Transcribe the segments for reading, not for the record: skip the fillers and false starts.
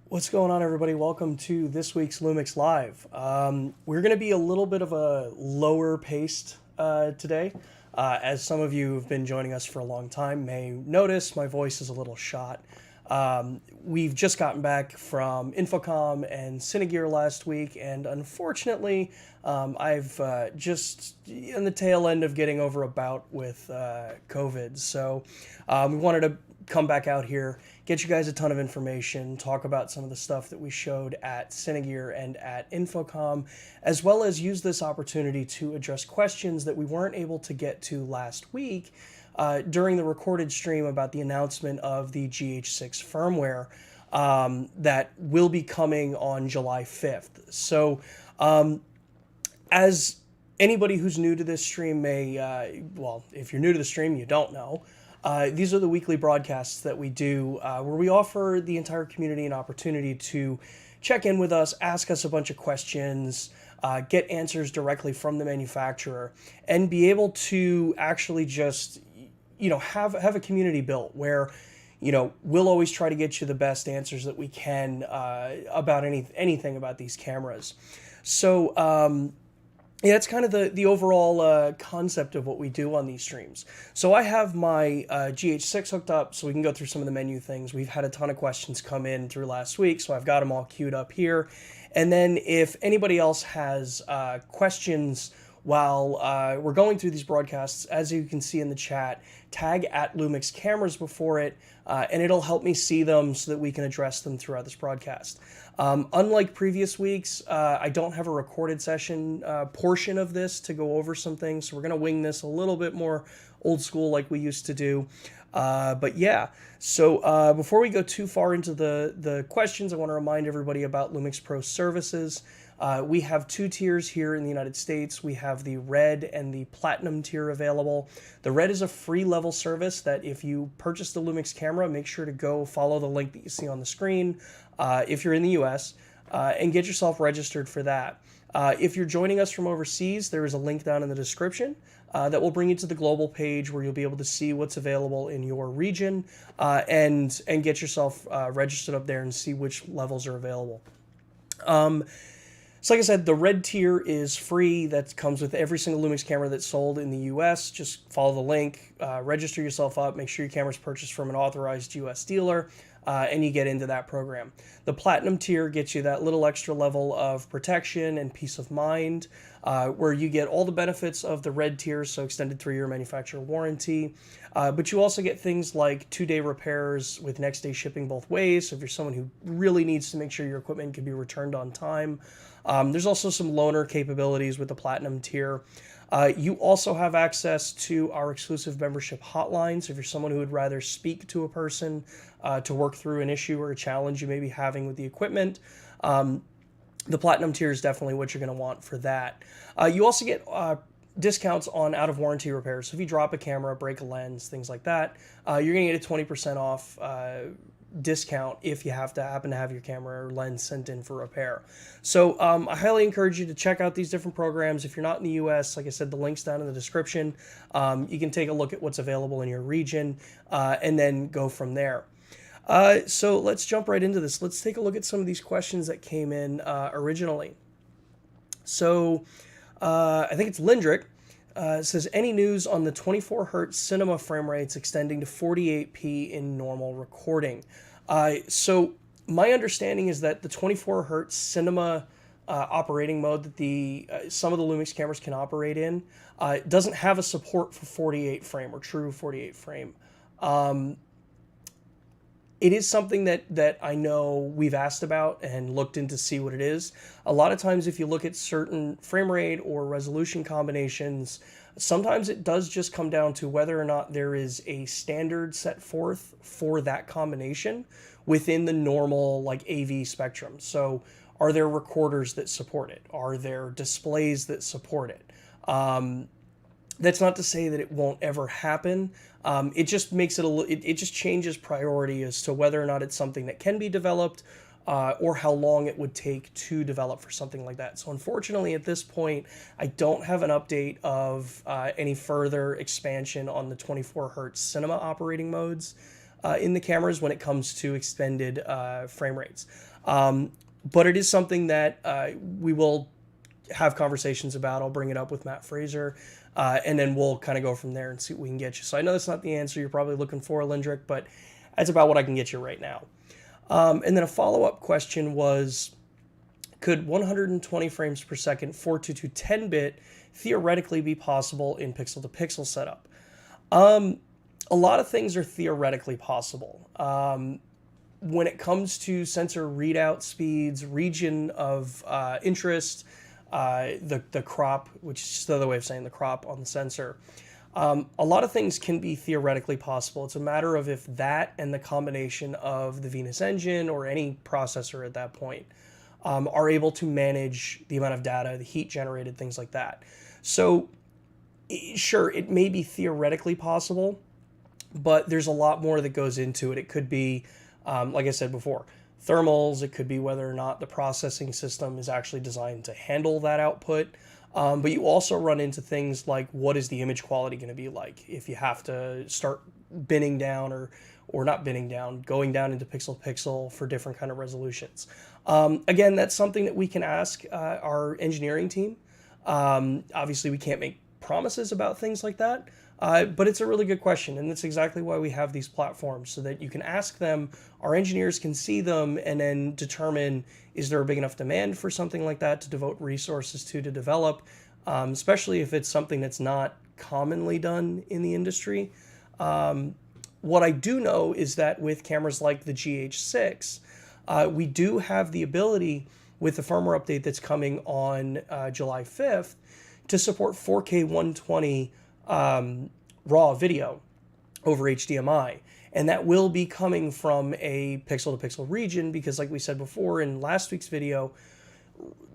What's going on, everybody? Welcome to this week's Lumix Live. We're going to be a little bit of a lower paced today. As some of you who've been joining us for a long time may notice, my voice is a little shot. We've just gotten back from Infocom and Cinegear last week, and unfortunately, I've just in the tail end of getting over a bout with COVID. So we wanted to come back out here, get you guys a ton of information, talk about some of the stuff that we showed at Cinegear and at Infocom, as well as use this opportunity to address questions that we weren't able to get to last week during the recorded stream about the announcement of the GH6 firmware that will be coming on July 5th. So as anybody who's new to this stream may, well, if you're new to the stream, you don't know, these are the weekly broadcasts that we do where we offer the entire community an opportunity to check in with us, ask us a bunch of questions, get answers directly from the manufacturer, and be able to actually just, have a community built where, we'll always try to get you the best answers that we can about anything about these cameras. So, yeah, it's kind of the overall concept of what we do on these streams. So I have my GH6 hooked up so we can go through some of the menu things. We've had a ton of questions come in through last week, so I've got them all queued up here. And then if anybody else has questions while we're going through these broadcasts, as you can see in the chat, tag at Lumix Cameras before it, and it'll help me see them so that we can address them throughout this broadcast. Unlike previous weeks, I don't have a recorded session portion of this to go over some things, so we're going to wing this a little bit more old school like we used to do. But yeah, so before we go too far into the questions, I want to remind everybody about LUMIX Pro Services. We have two tiers here in the United States. We have the Red and the Platinum tier available. The Red is a free level service that if you purchase the Lumix camera, make sure to go follow the link that you see on the screen if you're in the US and get yourself registered for that. If you're joining us from overseas, there is a link down in the description that will bring you to the global page where you'll be able to see what's available in your region and get yourself registered up there and see which levels are available. So like I said, the Red tier is free. That comes with every single Lumix camera that's sold in the US. Just follow the link, register yourself up, make sure your camera's purchased from an authorized US dealer, and you get into that program. The Platinum tier gets you that little extra level of protection and peace of mind, where you get all the benefits of the Red tier, so extended 3-year manufacturer warranty, but you also get things like 2-day repairs with next-day shipping both ways, so if you're someone who really needs to make sure your equipment can be returned on time. There's also some loaner capabilities with the Platinum tier. You also have access to our exclusive membership hotline, so if you're someone who would rather speak to a person to work through an issue or a challenge you may be having with the equipment, the Platinum tier is definitely what you're going to want for that. You also get discounts on out-of-warranty repairs. So if you drop a camera, break a lens, things like that, you're going to get a 20% off discount if you happen to have your camera or lens sent in for repair. So I highly encourage you to check out these different programs. If you're not in the US, like I said, the link's down in the description. You can take a look at what's available in your region and then go from there. So let's jump right into this. Let's take a look at some of these questions that came in originally. So I think it's Lindrick. It says, any news on the 24 Hertz cinema frame rates extending to 48p in normal recording? So my understanding is that the 24 Hertz cinema operating mode that some of the Lumix cameras can operate in doesn't have a support for 48 frame or true 48 frame. It is something that I know we've asked about and looked into see what it is. A lot of times if you look at certain frame rate or resolution combinations, sometimes it does just come down to whether or not there is a standard set forth for that combination within the normal like AV spectrum. So are there recorders that support it? Are there displays that support it? That's not to say that it won't ever happen. It just makes it just changes priority as to whether or not it's something that can be developed or how long it would take to develop for something like that. So unfortunately, at this point, I don't have an update of any further expansion on the 24 Hertz cinema operating modes in the cameras when it comes to extended frame rates. But it is something that we will have conversations about. I'll bring it up with Matt Fraser, and then we'll kind of go from there and see what we can get you. So I know that's not the answer you're probably looking for, Lindrick, but that's about what I can get you right now. And then a follow-up question was, could 120 frames per second 422 10-bit theoretically be possible in pixel-to-pixel setup? A lot of things are theoretically possible. When it comes to sensor readout speeds, region of interest, the crop, which is just another way of saying the crop on the sensor, a lot of things can be theoretically possible. It's a matter of if that and the combination of the Venus engine or any processor at that point are able to manage the amount of data, the heat generated, things like that. So sure, it may be theoretically possible, but there's a lot more that goes into it. It could be, like I said before, thermals. It could be whether or not the processing system is actually designed to handle that output. But you also run into things like, what is the image quality going to be like if you have to start binning down or not binning down, going down into pixel to pixel for different kind of resolutions. Again, that's something that we can ask our engineering team. Obviously, we can't make promises about things like that, but it's a really good question, and that's exactly why we have these platforms, so that you can ask them, our engineers can see them, and then determine, is there a big enough demand for something like that to devote resources to develop, especially if it's something that's not commonly done in the industry. What I do know is that with cameras like the GH6, we do have the ability, with the firmware update that's coming on July 5th, to support 4K 120 raw video over HDMI. And that will be coming from a pixel-to-pixel region because, like we said before in last week's video,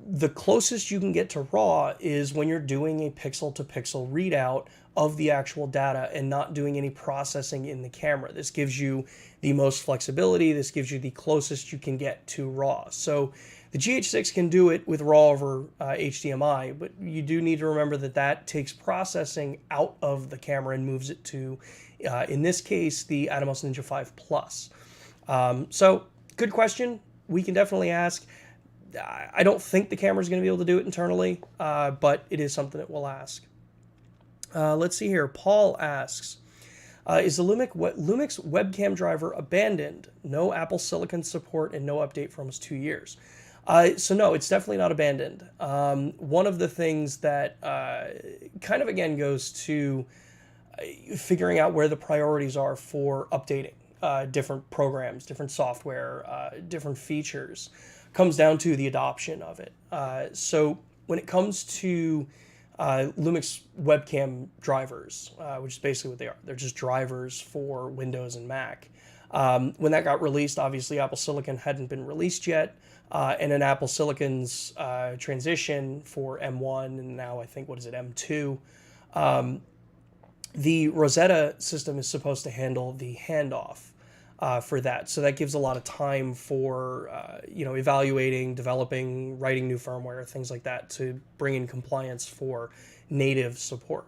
the closest you can get to raw is when you're doing a pixel-to-pixel readout of the actual data and not doing any processing in the camera. This gives you the most flexibility. This gives you the closest you can get to raw. So the GH6 can do it with raw over HDMI, but you do need to remember that that takes processing out of the camera and moves it to, in this case, the Atomos Ninja 5 Plus. So good question. We can definitely ask. I don't think the camera is going to be able to do it internally, but it is something that we'll ask. Let's see here. Paul asks, is the LUMIX Webcam Driver abandoned? No Apple Silicon support and no update for almost 2 years. So no, it's definitely not abandoned. One of the things that kind of, again, goes to figuring out where the priorities are for updating different programs, different software, different features, comes down to the adoption of it. So when it comes to LUMIX webcam drivers, which is basically what they are, they're just drivers for Windows and Mac. When that got released, obviously Apple Silicon hadn't been released yet, and in Apple Silicon's transition for M1 and now I think, what is it, M2, the Rosetta system is supposed to handle the handoff for that. So that gives a lot of time for evaluating, developing, writing new firmware, things like that to bring in compliance for native support.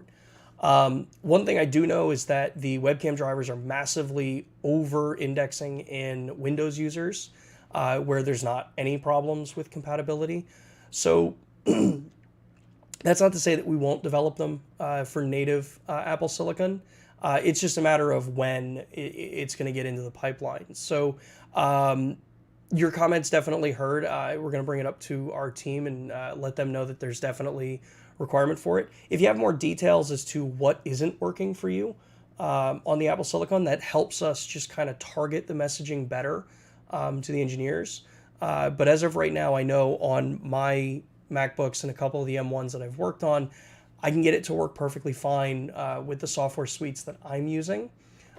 One thing I do know is that the webcam drivers are massively over-indexing in Windows users, where there's not any problems with compatibility. So that's not to say that we won't develop them for native Apple Silicon. It's just a matter of when it's going to get into the pipeline. So your comments definitely heard. We're going to bring it up to our team and let them know that there's definitely requirement for it. If you have more details as to what isn't working for you on the Apple Silicon, that helps us just kind of target the messaging better to the engineers. But as of right now, I know on my MacBooks and a couple of the M1s that I've worked on, I can get it to work perfectly fine with the software suites that I'm using.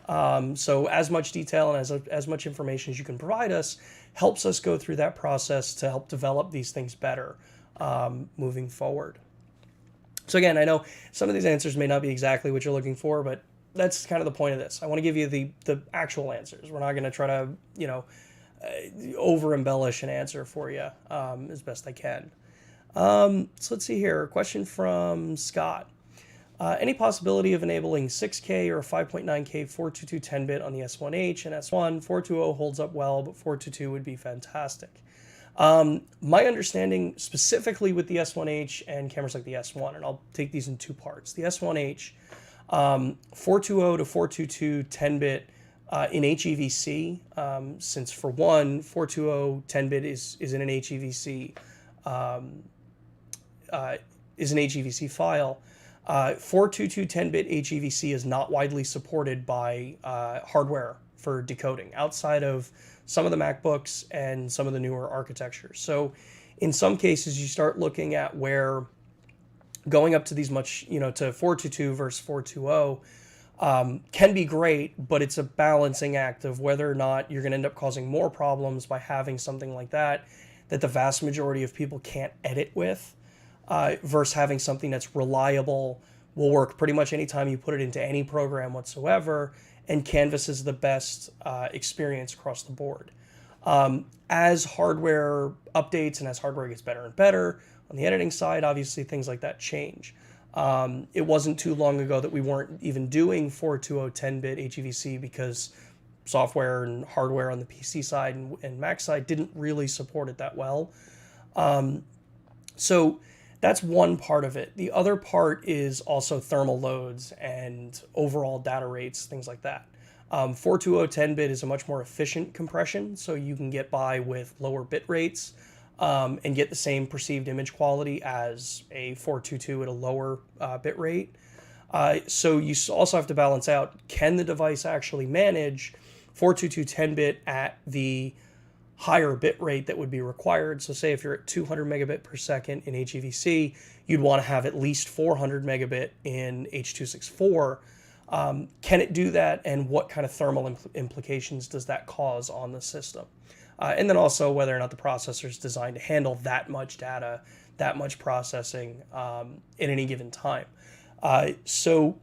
So as much detail and as much information as you can provide us helps us go through that process to help develop these things better moving forward. So again, I know some of these answers may not be exactly what you're looking for, but that's kind of the point of this. I want to give you the actual answers. We're not going to try to, over-embellish an answer for you as best I can. So let's see here. A question from Scott. Any possibility of enabling 6K or 5.9K 422 10-bit on the S1H and S1? 420 holds up well, but 422 would be fantastic. My understanding specifically with the S1H and cameras like the S1, and I'll take these in two parts. The S1H, 420 to 422 10-bit in HEVC, since for one, 420 10-bit is in an HEVC is an HEVC file. 422 10-bit HEVC is not widely supported by hardware for decoding outside of some of the MacBooks and some of the newer architectures. So in some cases, you start looking at where going up to these much, to 422 versus 420 can be great, but it's a balancing act of whether or not you're going to end up causing more problems by having something like that the vast majority of people can't edit with, versus having something that's reliable, will work pretty much anytime you put it into any program whatsoever, and canvasses the best experience across the board. As hardware updates and as hardware gets better and better on the editing side, obviously things like that change. It wasn't too long ago that we weren't even doing 420 10-bit HEVC because software and hardware on the PC side and Mac side didn't really support it that well. So that's one part of it. The other part is also thermal loads and overall data rates, things like that. 420 10-bit is a much more efficient compression, so you can get by with lower bit rates and get the same perceived image quality as a 422 at a lower bit rate. So you also have to balance out, can the device actually manage 422 10-bit at the higher bit rate that would be required? So say if you're at 200 megabit per second in HEVC, you'd want to have at least 400 megabit in H.264. Can it do that, and what kind of thermal implications does that cause on the system? And then also whether or not the processor is designed to handle that much data, that much processing at any given time. So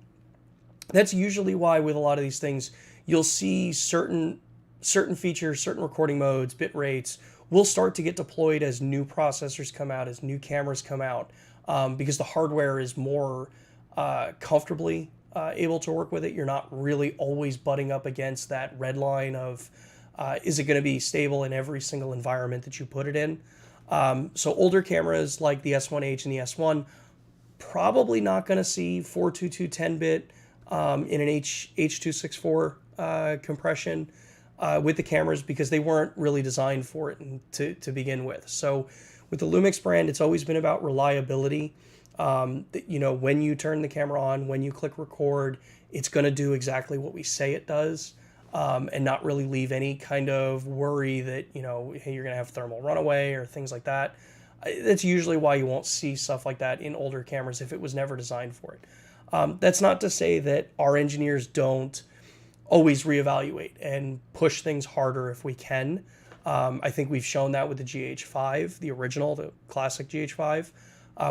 that's usually why with a lot of these things, you'll see certain features, certain recording modes, bit rates will start to get deployed as new processors come out, as new cameras come out, because the hardware is more comfortably able to work with it. You're not really always butting up against that red line of, is it going to be stable in every single environment that you put it in? So older cameras like the S1H and the S1, probably not going to see 422 10-bit in an H.264 compression with the cameras, because they weren't really designed for it to begin with. So with the LUMIX brand, it's always been about reliability. When you turn the camera on, when you click record, it's going to do exactly what we say it does, and not really leave any kind of worry that, hey, you're going to have thermal runaway or things like that. That's usually why you won't see stuff like that in older cameras if it was never designed for it. That's not to say that our engineers don't always reevaluate and push things harder if we can. I think we've shown that with the GH5, the original, the classic GH5,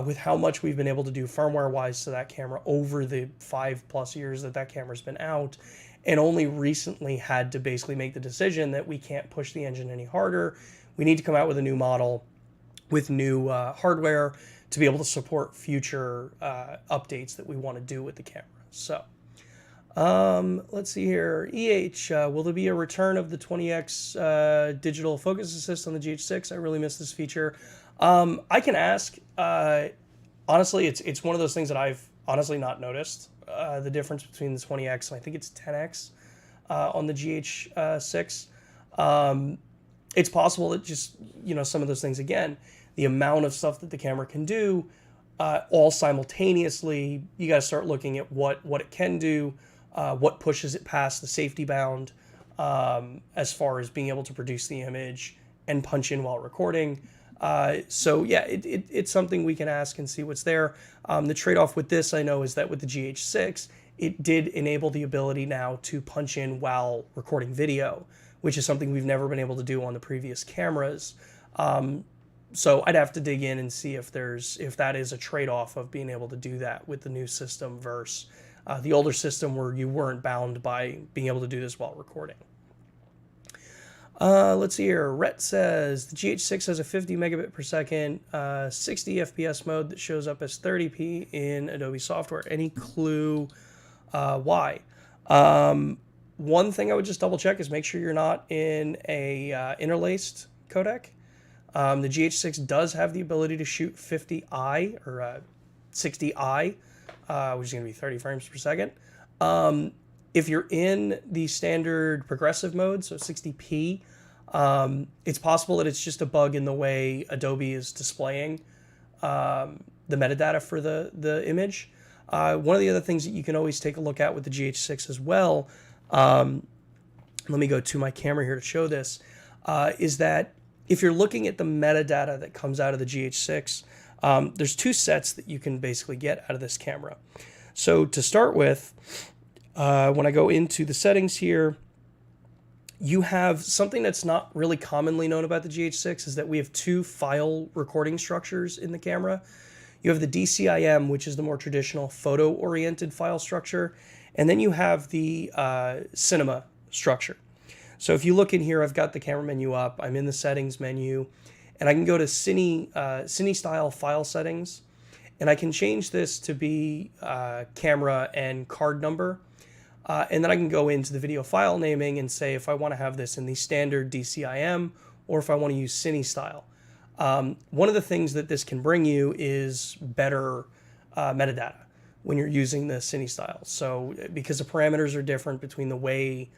with how much we've been able to do firmware-wise to that camera over the 5+ years that camera's been out, and only recently had to basically make the decision that we can't push the engine any harder. We need to come out with a new model with new hardware to be able to support future updates that we want to do with the camera. So let's see here. will there be a return of the 20x digital focus assist on the GH6? I really miss this feature. I can ask. Honestly, it's one of those things that I've honestly not noticed the difference between the 20x and I think it's 10x on the GH6. It's possible that just, some of those things, again, the amount of stuff that the camera can do all simultaneously, you got to start looking at what it can do, what pushes it past the safety bound as far as being able to produce the image and punch in while recording. So yeah, it's something we can ask and see what's there. The trade-off with this, I know, is that with the GH6, it did enable the ability now to punch in while recording video, which is something we've never been able to do on the previous cameras. So I'd have to dig in and see if that is a trade-off of being able to do that with the new system versus the older system where you weren't bound by being able to do this while recording. Let's see here. Rhett says the GH6 has a 50 megabit per second, 60 FPS mode that shows up as 30p in Adobe software. Any clue why? One thing I would just double check is make sure you're not in a interlaced codec. The GH6 does have the ability to shoot 50i or 60i, which is going to be 30 frames per second. If you're in the standard progressive mode, so 60p, it's possible that it's just a bug in the way Adobe is displaying the metadata for the image. One of the other things that you can always take a look at with the GH6 as well, let me go to my camera here to show this, is that if you're looking at the metadata that comes out of the GH6, there's two sets that you can basically get out of this camera. So to start with, when I go into the settings here, you have something that's not really commonly known about the GH6 is that we have two file recording structures in the camera. You have the DCIM, which is the more traditional photo-oriented file structure, and then you have the cinema structure. So if you look in here, I've got the camera menu up, I'm in the settings menu, and I can go to Cine style file settings, and I can change this to be camera and card number. And then I can go into the video file naming and say if I want to have this in the standard DCIM or if I want to use Cine style. One of the things that this can bring you is better metadata when you're using the Cine style. So because the parameters are different between the way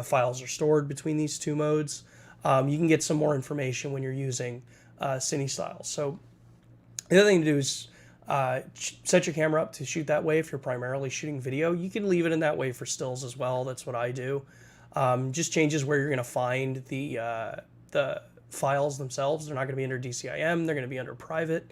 files are stored between these two modes, you can get some more information when you're using Cine style. So the other thing to do is set your camera up to shoot that way if you're primarily shooting video. You can leave it in that way for stills as well. That's what I do. Just changes where you're going to find the files themselves. They're not going to be under DCIM. They're going to be under private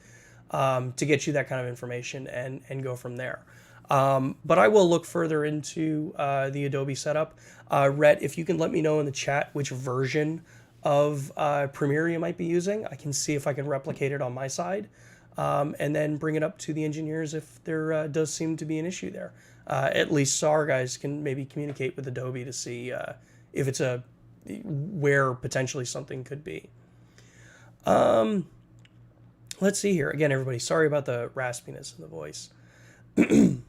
to get you that kind of information and go from there. But I will look further into the Adobe setup. Rhett, if you can let me know in the chat which version of Premiere you might be using, I can see if I can replicate it on my side. And then bring it up to the engineers if there does seem to be an issue there. At least so our guys can maybe communicate with Adobe to see if it's where potentially something could be. Let's see here. Again, everybody, sorry about the raspiness in the voice. Let's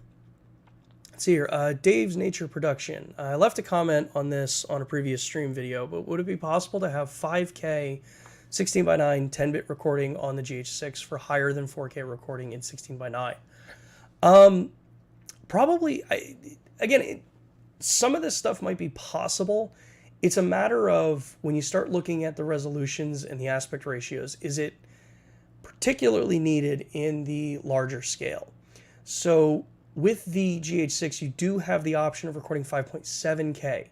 see here. Dave's Nature Production. I left a comment on this on a previous stream video, but would it be possible to have 5K 16:9 10-bit recording on the GH6 for higher than 4K recording in 16:9? Probably. Some of this stuff might be possible. It's a matter of when you start looking at the resolutions and the aspect ratios, is it particularly needed in the larger scale? So with the GH6, you do have the option of recording 5.7K.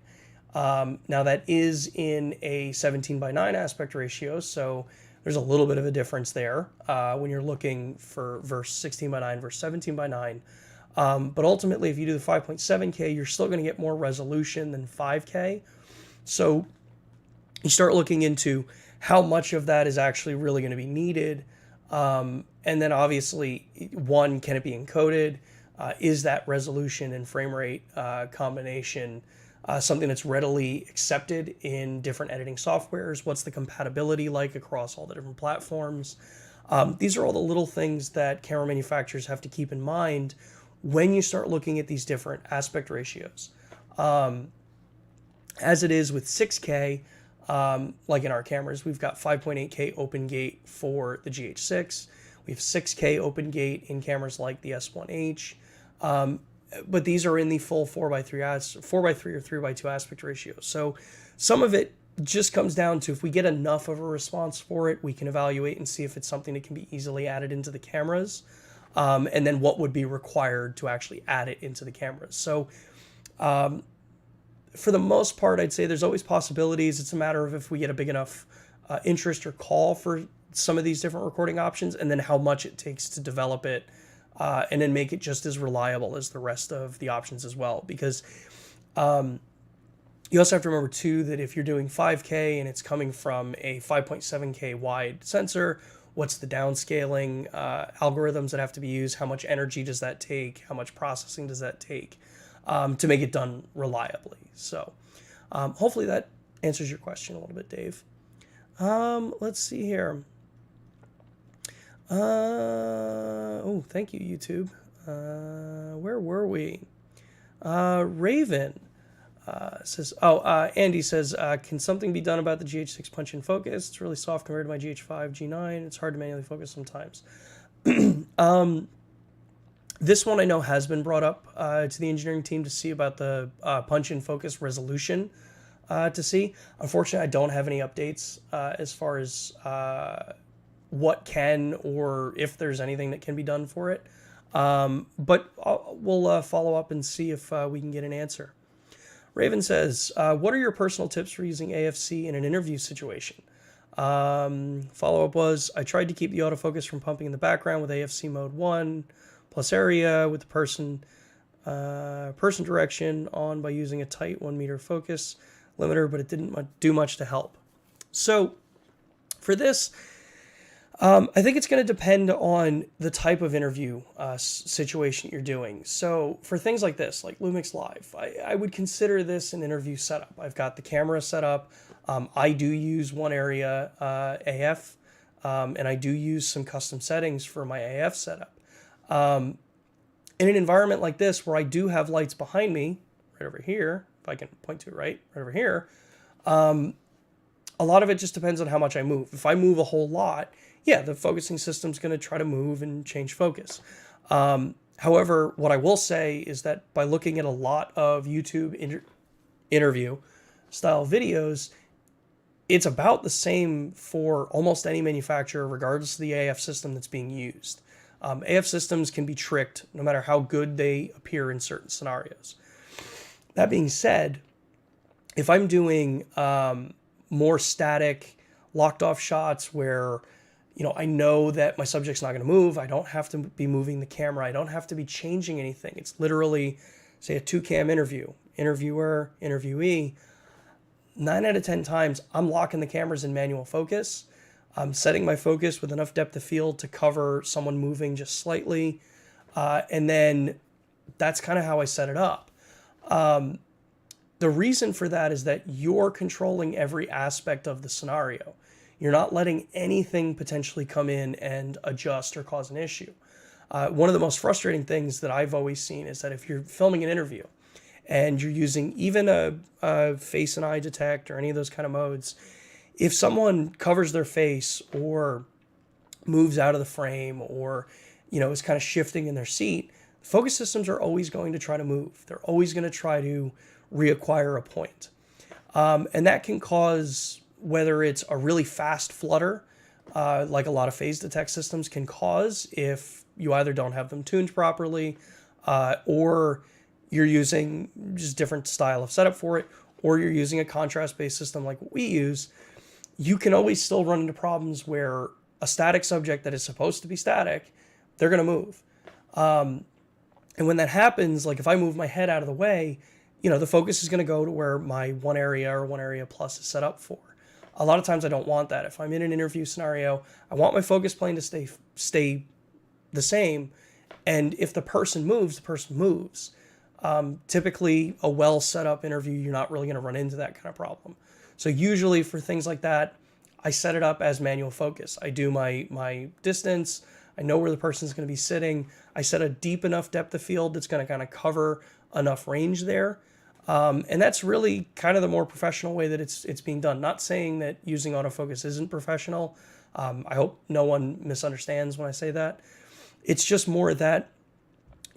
Now that is in a 17:9 aspect ratio, so there's a little bit of a difference there when you're looking for verse 16:9 versus 17:9. But ultimately, if you do the 5.7K, you're still going to get more resolution than 5K. So you start looking into how much of that is actually really going to be needed. And then obviously, one, can it be encoded? Is that resolution and frame rate combination something that's readily accepted in different editing softwares? What's the compatibility like across all the different platforms? These are all the little things that camera manufacturers have to keep in mind when you start looking at these different aspect ratios. As it is with 6K, like in our cameras, we've got 5.8K open gate for the GH6. We have 6K open gate in cameras like the S1H. But these are in the full 4:3 or 3:2 aspect ratio. So some of it just comes down to if we get enough of a response for it, we can evaluate and see if it's something that can be easily added into the cameras, and then what would be required to actually add it into the cameras. So for the most part, I'd say there's always possibilities. It's a matter of if we get a big enough interest or call for some of these different recording options, and then how much it takes to develop it, and then make it just as reliable as the rest of the options as well. Because you also have to remember too that if you're doing 5K and it's coming from a 5.7K wide sensor, what's the downscaling algorithms that have to be used? How much energy does that take? How much processing does that take to make it done reliably? So hopefully that answers your question a little bit, Dave. Let's see here. Oh, thank you, YouTube. Where were we? Raven. Andy says, can something be done about the GH6 punch-in focus? It's really soft compared to my GH5 G9. It's hard to manually focus sometimes. This one I know has been brought up to the engineering team to see about the punch-in focus resolution to see. Unfortunately, I don't have any updates as far as what can or if there's anything that can be done for it. But we'll follow up and see if we can get an answer. Raven says, what are your personal tips for using AFC in an interview situation? Follow-up was, I tried to keep the autofocus from pumping in the background with AFC mode 1 plus area with the person direction on by using a tight 1 meter focus limiter, but it didn't do much to help. So for this, I think it's going to depend on the type of interview situation you're doing. So for things like this, like Lumix Live, I would consider this an interview setup. I've got the camera set up. I do use one area AF, and I do use some custom settings for my AF setup. In an environment like this where I do have lights behind me, right over here, if I can point to it right over here, a lot of it just depends on how much I move. If I move a whole lot, yeah, the focusing system's going to try to move and change focus. However, what I will say is that by looking at a lot of YouTube interview style videos, it's about the same for almost any manufacturer, regardless of the AF system that's being used. AF systems can be tricked no matter how good they appear in certain scenarios. That being said, if I'm doing more static, locked off shots where I know that my subject's not going to move, I don't have to be moving the camera, I don't have to be changing anything. It's literally, say, a 2-cam interview, interviewer, interviewee. 9 out of 10 times, I'm locking the cameras in manual focus. I'm setting my focus with enough depth of field to cover someone moving just slightly. And then that's kind of how I set it up. The reason for that is that you're controlling every aspect of the scenario. You're not letting anything potentially come in and adjust or cause an issue. One of the most frustrating things that I've always seen is that if you're filming an interview and you're using even a face and eye detect or any of those kind of modes, if someone covers their face or moves out of the frame or, is kind of shifting in their seat, focus systems are always going to try to move. They're always going to try to reacquire a point. And that can cause, whether it's a really fast flutter, like a lot of phase detect systems can cause if you either don't have them tuned properly, or you're using just different style of setup for it, or you're using a contrast-based system like what we use, you can always still run into problems where a static subject that is supposed to be static, they're going to move. And when that happens, like if I move my head out of the way, the focus is going to go to where my one area or one area plus is set up for. A lot of times I don't want that. If I'm in an interview scenario, I want my focus plane to stay the same. And if the person moves, the person moves. Typically, a well set up interview, you're not really going to run into that kind of problem. So usually for things like that, I set it up as manual focus. I do my distance. I know where the person's going to be sitting. I set a deep enough depth of field that's going to kind of cover enough range there. And that's really kind of the more professional way that it's being done. Not saying that using autofocus isn't professional. I hope no one misunderstands when I say that. It's just more that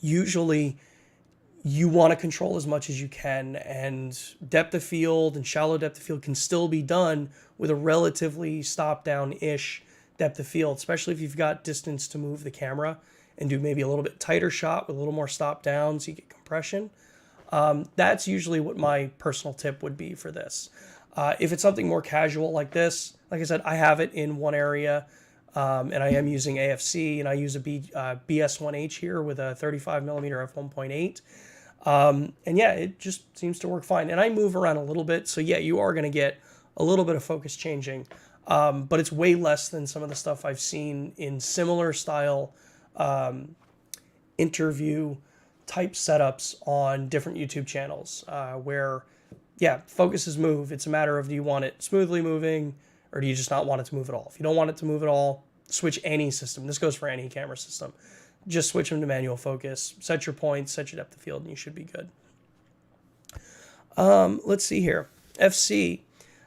usually you want to control as much as you can, and depth of field and shallow depth of field can still be done with a relatively stop-down-ish depth of field, especially if you've got distance to move the camera and do maybe a little bit tighter shot with a little more stop-down so you get compression. That's usually what my personal tip would be for this. If it's something more casual like this, like I said, I have it in one area, and I am using AFC, and I use a BS1H here with a 35mm f1.8. And yeah, it just seems to work fine. And I move around a little bit, so yeah, you are going to get a little bit of focus changing, but it's way less than some of the stuff I've seen in similar style interview type setups on different YouTube channels, where, yeah, focuses move. It's a matter of, do you want it smoothly moving, or do you just not want it to move at all? If you don't want it to move at all, switch any system. This goes for any camera system. Just switch them to manual focus, set your points, set your depth of field, and you should be good. Let's see here. FC,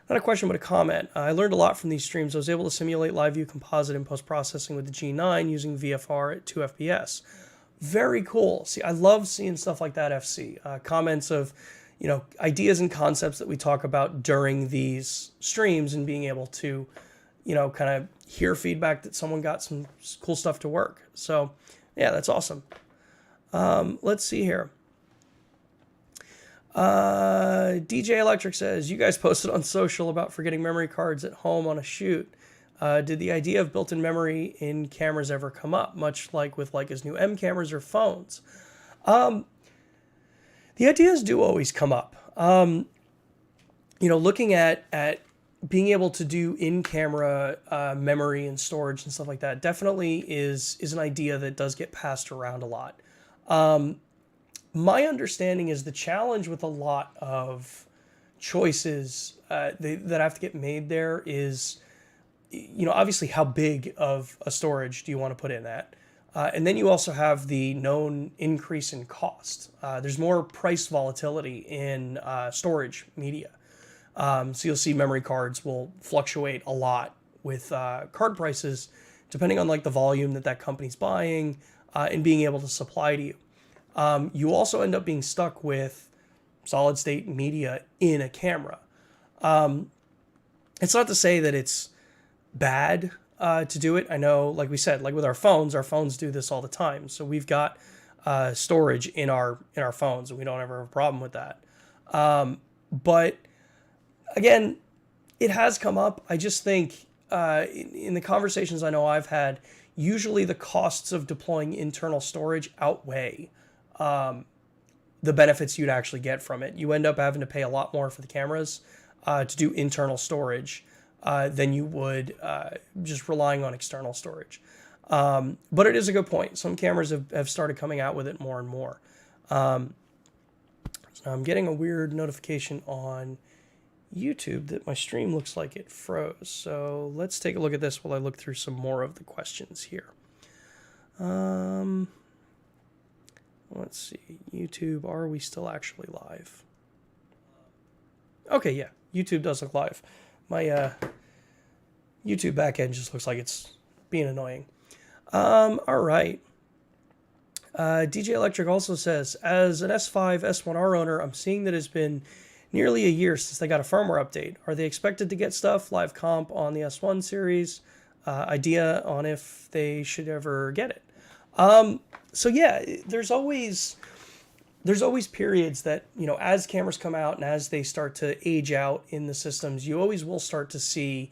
not a question, but a comment. I learned a lot from these streams. I was able to simulate live view composite and post-processing with the G9 using VFR at 2 FPS. Very cool. See, I love seeing stuff like that, FC. Comments of, ideas and concepts that we talk about during these streams and being able to, kind of hear feedback that someone got some cool stuff to work. So, yeah, that's awesome. Let's see here. DJ Electric says, you guys posted on social about forgetting memory cards at home on a shoot. Did the idea of built-in memory in cameras ever come up, much like with Leica's new M cameras or phones? The ideas do always come up. Looking at being able to do in-camera memory and storage and stuff like that definitely is an idea that does get passed around a lot. My understanding is the challenge with a lot of choices that have to get made there is, obviously how big of a storage do you want to put in that? And then you also have the known increase in cost. There's more price volatility in storage media. So you'll see memory cards will fluctuate a lot with card prices, depending on like the volume that company's buying and being able to supply to you. You also end up being stuck with solid state media in a camera. It's not to say that it's bad to do it. I know, like we said, like with our phones do this all the time. So we've got storage in our phones, and we don't ever have a problem with that. But again, it has come up. I just think in the conversations I know I've had, usually the costs of deploying internal storage outweigh the benefits you'd actually get from it. You end up having to pay a lot more for the cameras to do internal storage than you would just relying on external storage. But it is a good point. Some cameras have started coming out with it more and more. So I'm getting a weird notification on YouTube that my stream looks like it froze. So let's take a look at this while I look through some more of the questions here. Let's see. YouTube, are we still actually live? Okay, yeah. YouTube does look live. My YouTube backend just looks like it's being annoying. All right. DJ Electric also says, as an S5 S1R owner, I'm seeing that it's been nearly a year since they got a firmware update. Are they expected to get stuff, live comp on the S1 series? Idea on if they should ever get it. So yeah, there's always periods that, as cameras come out and as they start to age out in the systems, you always will start to see,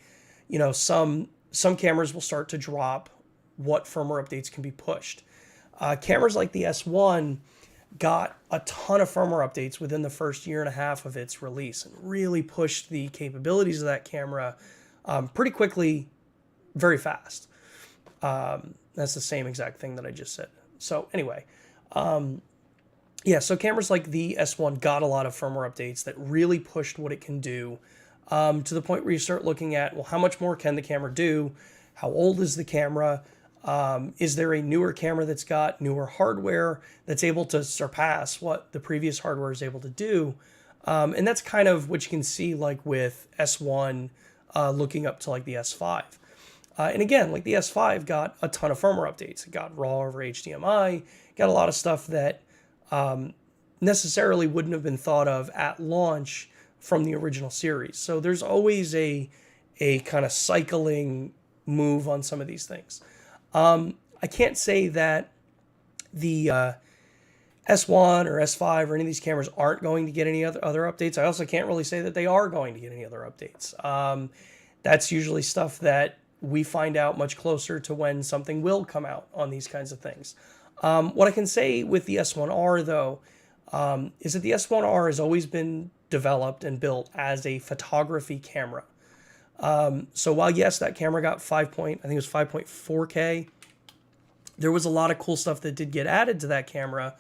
some cameras will start to drop what firmware updates can be pushed. Cameras like the S1 got a ton of firmware updates within the first year and a half of its release and really pushed the capabilities of that camera pretty quickly, very fast. That's the same exact thing that I just said. So anyway, so cameras like the S1 got a lot of firmware updates that really pushed what it can do to the point where you start looking at, well, how much more can the camera do? How old is the camera? Is there a newer camera that's got newer hardware that's able to surpass what the previous hardware is able to do? And that's kind of what you can see like with S1 looking up to like the S5. And again, like the S5 got a ton of firmware updates. It got RAW over HDMI, got a lot of stuff that necessarily wouldn't have been thought of at launch from the original series. So there's always a kind of cycling move on some of these things. I can't say that the S1 or S5 or any of these cameras aren't going to get any other updates. I also can't really say that they are going to get any other updates. That's usually stuff that we find out much closer to when something will come out on these kinds of things. What I can say with the S1R, though, is that the S1R has always been developed and built as a photography camera. So while, yes, that camera got 5.4K, there was a lot of cool stuff that did get added to that camera,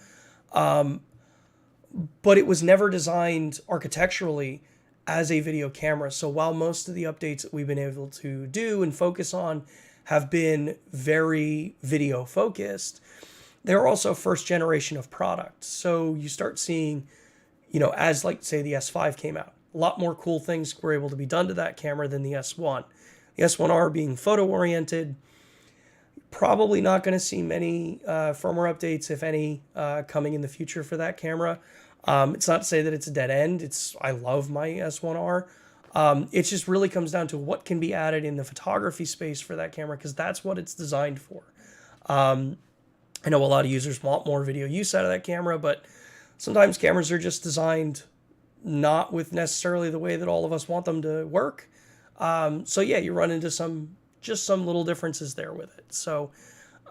but it was never designed architecturally as a video camera. So while most of the updates that we've been able to do and focus on have been very video focused, they're also first generation of product. So you start seeing, as like say the S5 came out. A lot more cool things were able to be done to that camera than the S1. The S1R being photo oriented, probably not going to see many firmware updates, if any, coming in the future for that camera. It's not to say that it's a dead end. I love my S1R. It just really comes down to what can be added in the photography space for that camera, because that's what it's designed for. I know a lot of users want more video use out of that camera, but sometimes cameras are just designed not with necessarily the way that all of us want them to work. So yeah, you run into some little differences there with it. So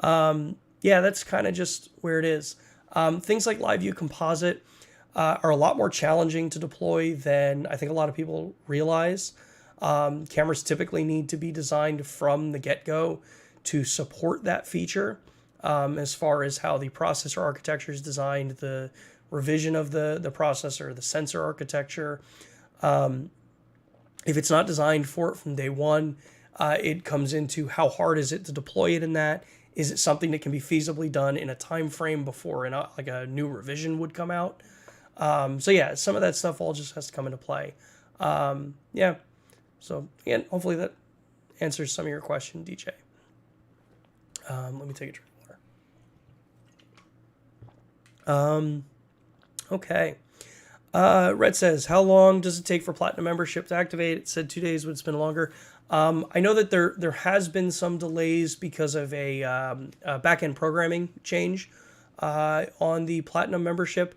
yeah, that's kind of just where it is. Things like Live View Composite are a lot more challenging to deploy than I think a lot of people realize. Cameras typically need to be designed from the get-go to support that feature, as far as how the processor architecture is designed, the revision of the processor, the sensor architecture. If it's not designed for it from day one, it comes into how hard is it to deploy it in that? Is it something that can be feasibly done in a time frame before like a new revision would come out? So yeah, some of that stuff all just has to come into play. Yeah. So again, hopefully that answers some of your question, DJ. Let me take a drink of water. Okay. Red says, how long does it take for Platinum membership to activate? It said 2 days, but it's been longer. I know that there has been some delays because of a back-end programming change on the Platinum membership.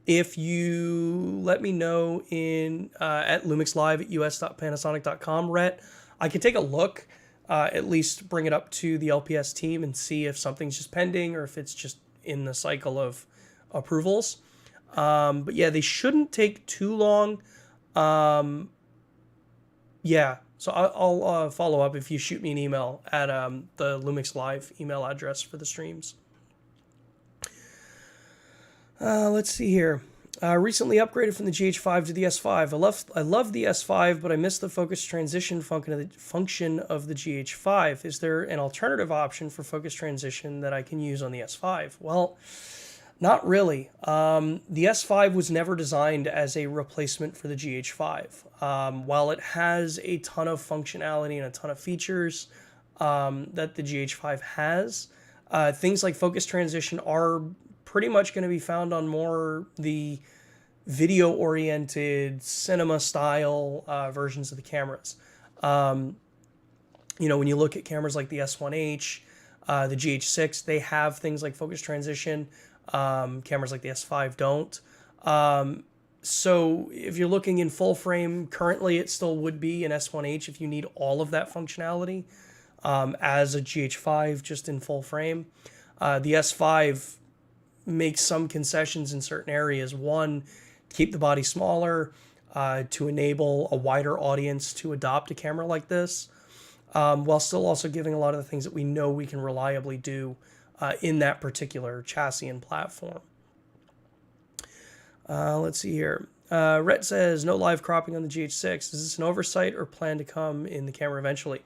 If you let me know at lumixlive at us.panasonic.com, Rhett, I can take a look, at least bring it up to the LPS team and see if something's just pending or if it's just in the cycle of approvals. But yeah, they shouldn't take too long. Yeah, so I'll follow up if you shoot me an email at the Lumix Live email address for the streams. Let's see here. Recently upgraded from the GH5 to the S5. I love the S5, but I miss the focus transition function of the GH5. Is there an alternative option for focus transition that I can use on the S5? Well, not really. The S5 was never designed as a replacement for the GH5. While it has a ton of functionality and a ton of features that the GH5 has, things like focus transition are pretty much going to be found on more the video-oriented, cinema-style versions of the cameras. When you look at cameras like the S1H, the GH6, they have things like focus transition. Cameras like the S5 don't. So if you're looking in full frame, currently it still would be an S1H if you need all of that functionality as a GH5 just in full frame. The S5 makes some concessions in certain areas. One, keep the body smaller, to enable a wider audience to adopt a camera like this, while still also giving a lot of the things that we know we can reliably do in that particular chassis and platform. Let's see here. Rhett says, no live cropping on the GH6. Is this an oversight or plan to come in the camera eventually?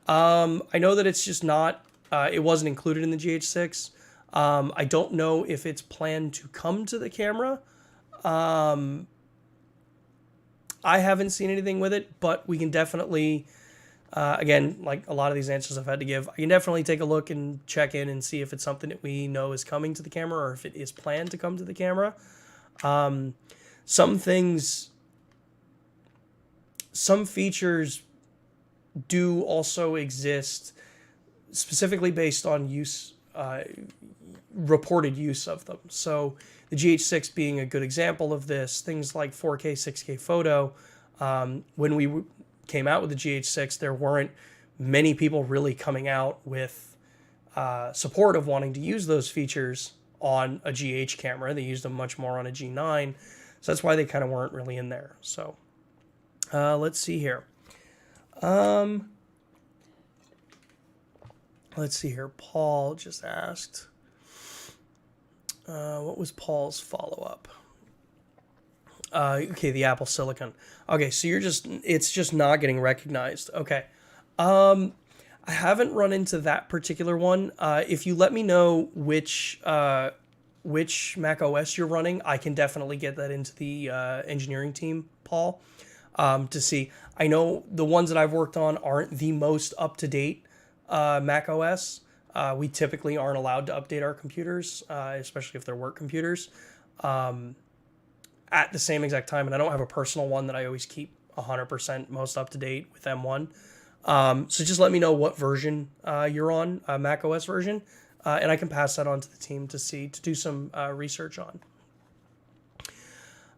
I know that it's just not, it wasn't included in the GH6. I don't know if it's planned to come to the camera. I haven't seen anything with it, but we can definitely, again, like a lot of these answers I've had to give, I can definitely take a look and check in and see if it's something that we know is coming to the camera or if it is planned to come to the camera. Some features do also exist specifically based on use, reported use of them. So the GH6 being a good example of this, things like 4K, 6K photo. When we came out with the GH6, there weren't many people really coming out with support of wanting to use those features on a GH camera. They used them much more on a G9. So that's why they kind of weren't really in there. So let's see here. Let's see here. Paul just asked, what was Paul's follow-up? Okay, the Apple Silicon. Okay, so it's just not getting recognized. Okay. I haven't run into that particular one. If you let me know which which Mac OS you're running, I can definitely get that into the engineering team, Paul, to see. I know the ones that I've worked on aren't the most up-to-date Mac OS. We typically aren't allowed to update our computers, especially if they're work computers, at the same exact time. And I don't have a personal one that I always keep 100% most up-to-date with M1. So just let me know what version you're on, Mac OS version, and I can pass that on to the team to do some research on.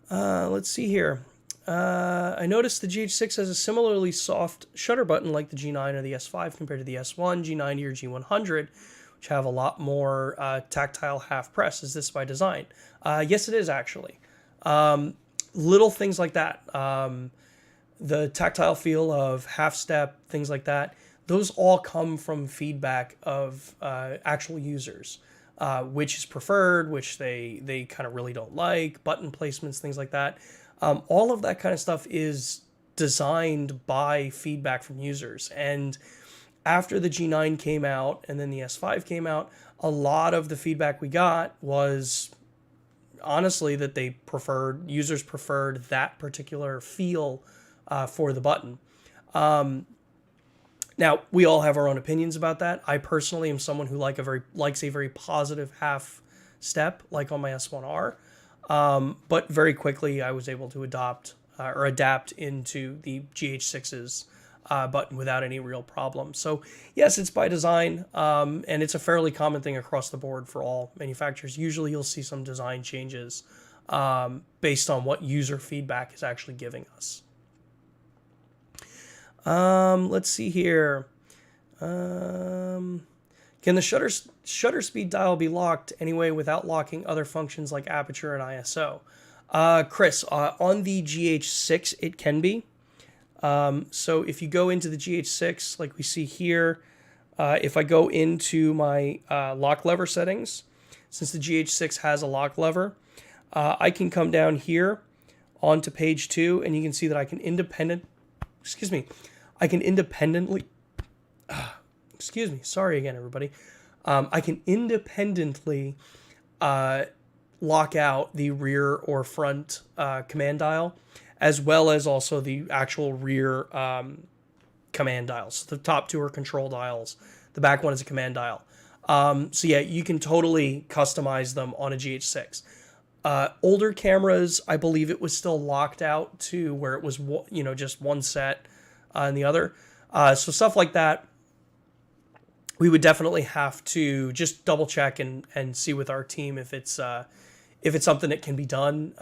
Let's see here. I noticed the GH6 has a similarly soft shutter button like the G9 or the S5 compared to the S1, G90, or G100, which have a lot more tactile half press. Is this by design? Yes, it is actually. Little things like that. The tactile feel of half step, things like that, those all come from feedback of actual users, which is preferred, which they kind of really don't like, button placements, things like that. All of that kind of stuff is designed by feedback from users. And after the G9 came out and then the S5 came out, a lot of the feedback we got was honestly that users preferred that particular feel for the button. Now, we all have our own opinions about that. I personally am someone who likes a very positive half step, like on my S1R. But very quickly, I was able to adapt into the GH6's button without any real problem. So yes, it's by design, and it's a fairly common thing across the board for all manufacturers. Usually you'll see some design changes based on what user feedback is actually giving us. Let's see here. Can the shutter speed dial be locked anyway without locking other functions like aperture and ISO? Chris, on the GH6, it can be. So if you go into the GH6, like we see here, if I go into my lock lever settings, since the GH6 has a lock lever, I can come down here onto page 2, and you can see that I can independently, sorry again, everybody. I can independently lock out the rear or front command dial, as well as also the actual rear command dials. So the top two are control dials. The back one is a command dial. So yeah, you can totally customize them on a GH6. Older cameras, I believe it was still locked out to where it was, just one set and the other. So stuff like that, we would definitely have to just double check and see with our team if it's something that can be done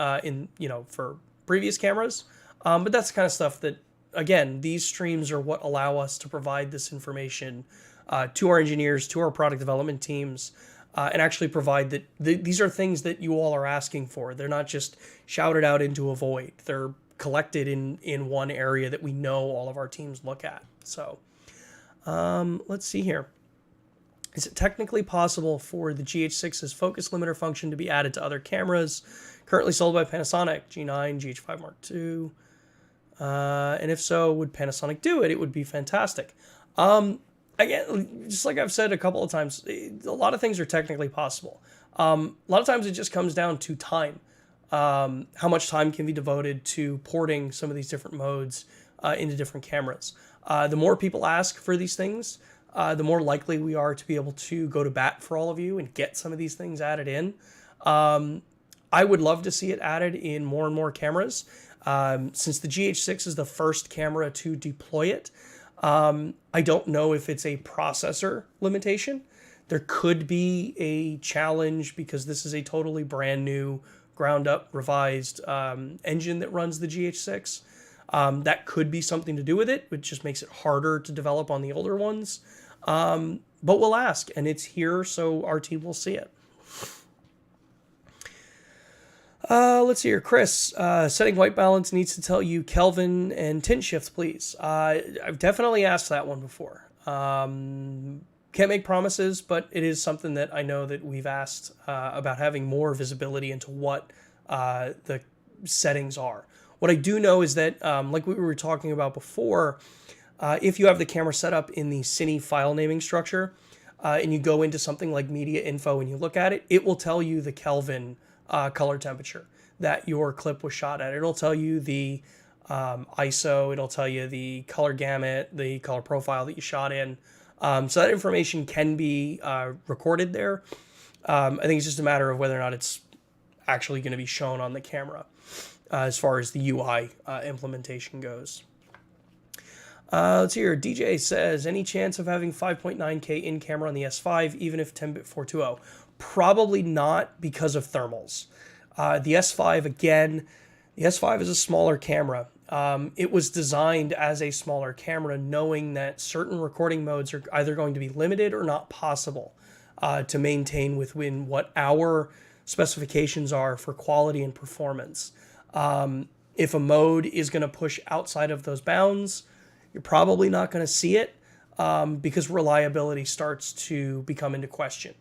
for previous cameras. But that's the kind of stuff that, again, these streams are what allow us to provide this information to our engineers, to our product development teams, and actually provide that these are things that you all are asking for. They're not just shouted out into a void. They're collected in one area that we know all of our teams look at. So let's see here. Is it technically possible for the GH6's focus limiter function to be added to other cameras currently sold by Panasonic, G9, GH5 Mark II? And if so, would Panasonic do it? It would be fantastic. Again, just like I've said a couple of times, a lot of things are technically possible. A lot of times it just comes down to time. How much time can be devoted to porting some of these different modes into different cameras. The more people ask for these things, the more likely we are to be able to go to bat for all of you and get some of these things added in. I would love to see it added in more and more cameras. Since the GH6 is the first camera to deploy it, I don't know if it's a processor limitation. There could be a challenge because this is a totally brand new, ground up, revised engine that runs the GH6. That could be something to do with it, which just makes it harder to develop on the older ones. But we'll ask, and it's here, so our team will see it. Let's see here. Chris, setting white balance needs to tell you Kelvin and tint shift, please. I've definitely asked that one before. Can't make promises, but it is something that I know that we've asked about having more visibility into what the settings are. What I do know is that, like we were talking about before, if you have the camera set up in the Cine file naming structure, and you go into something like media info and you look at it, it will tell you the Kelvin color temperature that your clip was shot at. It'll tell you the ISO, it'll tell you the color gamut, the color profile that you shot in. So that information can be recorded there. I think it's just a matter of whether or not it's actually going to be shown on the camera as far as the UI implementation goes. Let's see here. DJ says, any chance of having 5.9K in camera on the S5, even if 10-bit 420? Probably not because of thermals. The S5, again, the S5 is a smaller camera. It was designed as a smaller camera, knowing that certain recording modes are either going to be limited or not possible to maintain within what our specifications are for quality and performance. If a mode is going to push outside of those bounds, you're probably not going to see it because reliability starts to become into question.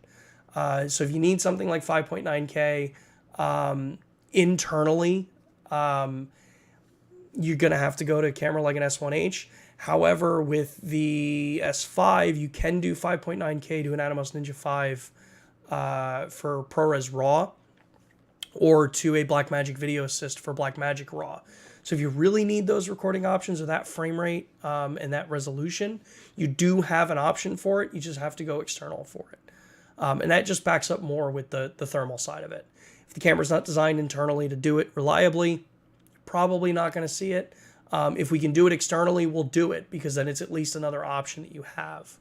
So if you need something like 5.9K internally, you're going to have to go to a camera like an S1H. However, with the S5, you can do 5.9K to an Atomos Ninja 5 for ProRes RAW, or to a Blackmagic Video Assist for Blackmagic RAW. So if you really need those recording options or that frame rate and that resolution, you do have an option for it. You just have to go external for it. And that just backs up more with the thermal side of it. If the camera's not designed internally to do it reliably, probably not going to see it. If we can do it externally, we'll do it, because then it's at least another option that you have.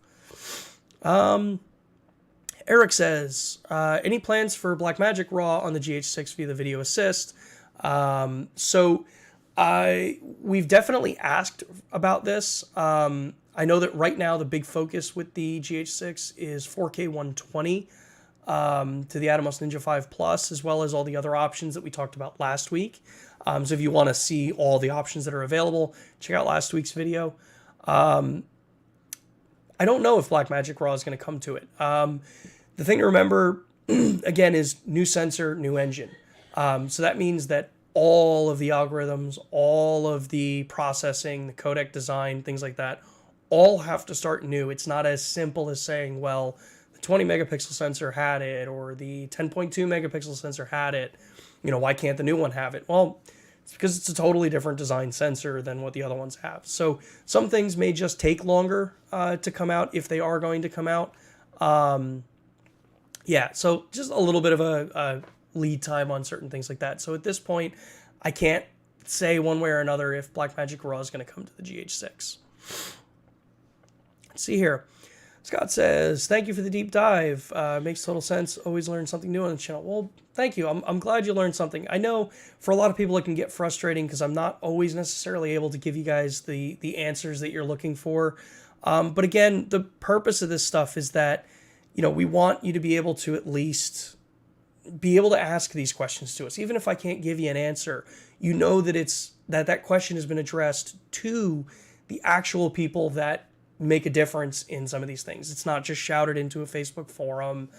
Eric says, any plans for Blackmagic RAW on the GH6 via the Video Assist? We've definitely asked about this. I know that right now the big focus with the GH6 is 4K 120 to the Atomos Ninja 5 Plus, as well as all the other options that we talked about last week. So if you want to see all the options that are available, check out last week's video. I don't know if Blackmagic RAW is going to come to it. The thing to remember, again, is new sensor, new engine. So that means that all of the algorithms, all of the processing, the codec design, things like that, all have to start new. It's not as simple as saying, well, the 20 megapixel sensor had it, or the 10.2 megapixel sensor had it. You know, why can't the new one have it? Well, it's because it's a totally different design sensor than what the other ones have. So some things may just take longer to come out, if they are going to come out. Yeah, so just a little bit of a lead time on certain things like that. So at this point, I can't say one way or another if Blackmagic RAW is going to come to the GH6. Let's see here. Scott says, thank you for the deep dive. Makes total sense. Always learn something new on the channel. Well, thank you. I'm glad you learned something. I know for a lot of people it can get frustrating because I'm not always necessarily able to give you guys the answers that you're looking for. But again, the purpose of this stuff is that, you know, we want you to be able to at least be able to ask these questions to us. Even if I can't give you an answer, you know that that question has been addressed to the actual people that make a difference in some of these things. It's not just shouted into a Facebook forum.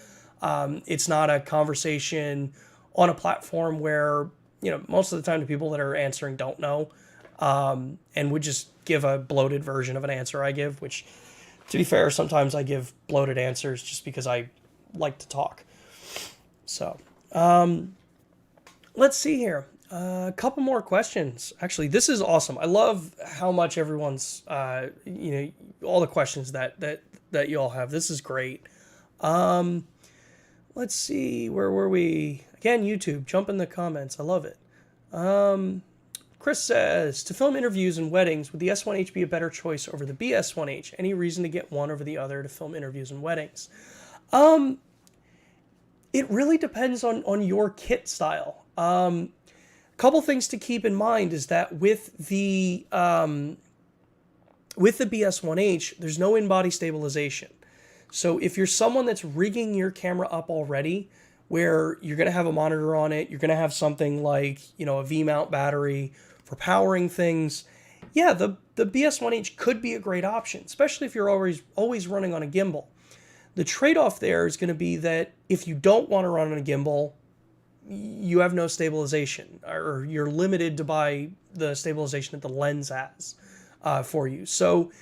It's not a conversation on a platform where, you know, most of the time the people that are answering don't know and would just give a bloated version of an answer I give, which, to be fair, sometimes I give bloated answers just because I like to talk. So, let's see here. A couple more questions. Actually, this is awesome. I love how much everyone's, you know, all the questions that you all have. This is great. Let's see. Where were we? Again, YouTube. Jump in the comments. I love it. Chris says, to film interviews and weddings, would the S1H be a better choice over the BS1H? Any reason to get one over the other to film interviews and weddings? It really depends on your kit style. Couple things to keep in mind is that with the BS1H, there's no in-body stabilization. So if you're someone that's rigging your camera up already, where you're going to have a monitor on it, you're going to have something like, you know, a V-mount battery for powering things, yeah, the BS1H could be a great option, especially if you're always running on a gimbal. The trade-off there is going to be that if you don't want to run on a gimbal, you have no stabilization, or you're limited to buy the stabilization that the lens has for you. So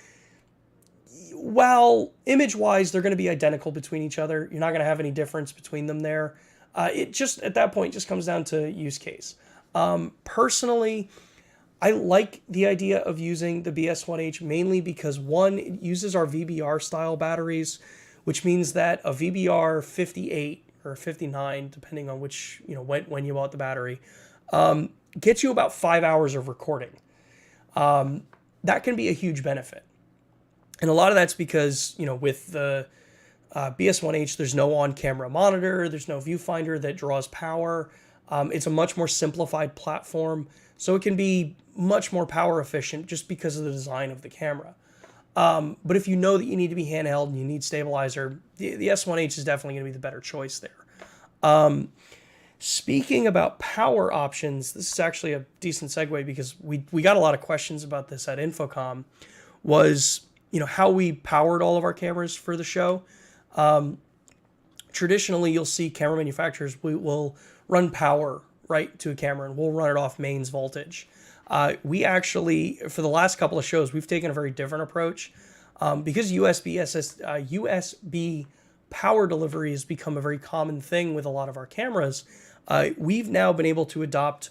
While image-wise, they're going to be identical between each other. You're not going to have any difference between them there. It just, at that point, just comes down to use case. Personally, I like the idea of using the BS1H mainly because, one, it uses our VBR style batteries, which means that a VBR 58 or 59, depending on which, when you bought the battery, gets you about 5 hours of recording. That can be a huge benefit. And a lot of that's because, with the BS1H, there's no on-camera monitor, there's no viewfinder that draws power. It's a much more simplified platform, so it can be much more power efficient just because of the design of the camera. But if you know that you need to be handheld and you need stabilizer, the S1H is definitely going to be the better choice there. Speaking about power options, this is actually a decent segue because we got a lot of questions about this at Infocom, was how we powered all of our cameras for the show. Traditionally, you'll see camera manufacturers will run power right to a camera, and we'll run it off mains voltage. We actually, for the last couple of shows, we've taken a very different approach. Because USB power delivery has become a very common thing with a lot of our cameras, we've now been able to adopt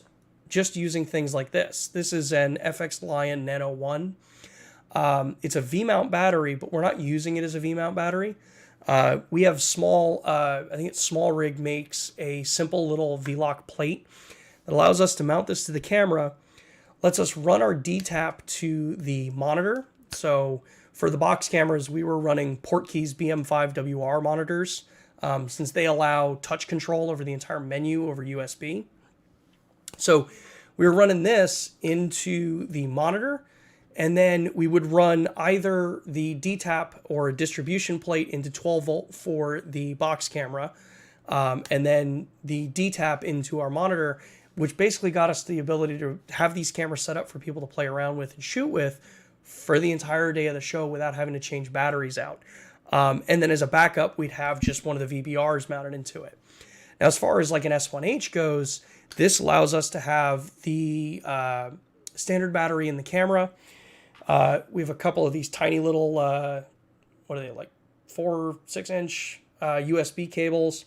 just using things like this. This is an FX Lion Nano 1. It's a V-mount battery, but we're not using it as a V-mount battery. We have I think it's Small Rig makes a simple little V-Lock plate that allows us to mount this to the camera, lets us run our DTAP to the monitor. So for the box cameras, we were running Portkeys BM5WR monitors, since they allow touch control over the entire menu over USB. So we were running this into the monitor, and then we would run either the DTAP or a distribution plate into 12 volt for the box camera, and then the DTAP into our monitor, which basically got us the ability to have these cameras set up for people to play around with and shoot with for the entire day of the show without having to change batteries out. And then as a backup, we'd have just one of the VBRs mounted into it. Now, as far as like an S1H goes, this allows us to have the standard battery in the camera. We have a couple of these tiny little, what are they, like 4-6-inch USB cables.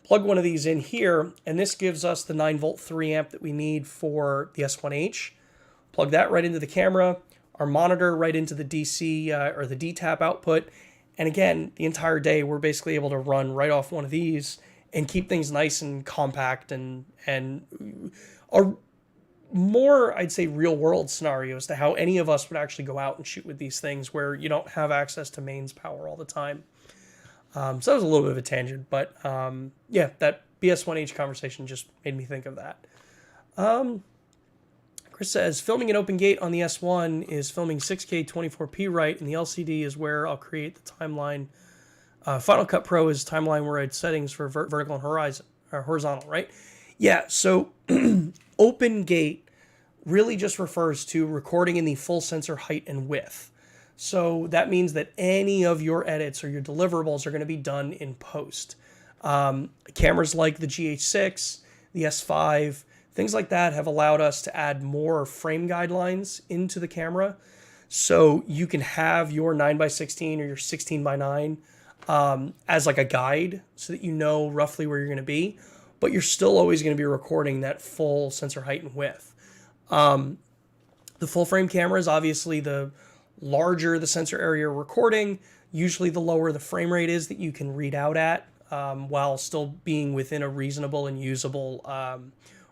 Plug one of these in here, and this gives us the 9-volt 3-amp that we need for the S1H. Plug that right into the camera, our monitor right into the DC or the DTAP output. And again, the entire day, we're basically able to run right off one of these and keep things nice and compact and a more, I'd say, real world scenario as to how any of us would actually go out and shoot with these things where you don't have access to mains power all the time. So that was a little bit of a tangent, but yeah, that BS1H conversation just made me think of that. Chris says, filming an open gate on the S1 is filming 6K 24p right, and the LCD is where I'll create the timeline. Final Cut Pro is timeline where I had settings for vertical and horizontal, right? Yeah, so open gate really just refers to recording in the full sensor height and width. So that means that any of your edits or your deliverables are going to be done in post. Cameras like the GH6, the S5, things like that have allowed us to add more frame guidelines into the camera. So you can have your 9x16 or your 16x9 as like a guide so that you know roughly where you're going to be, but you're still always going to be recording that full sensor height and width. The full frame camera is obviously the larger the sensor area recording, usually the lower the frame rate is that you can read out at, while still being within a reasonable and usable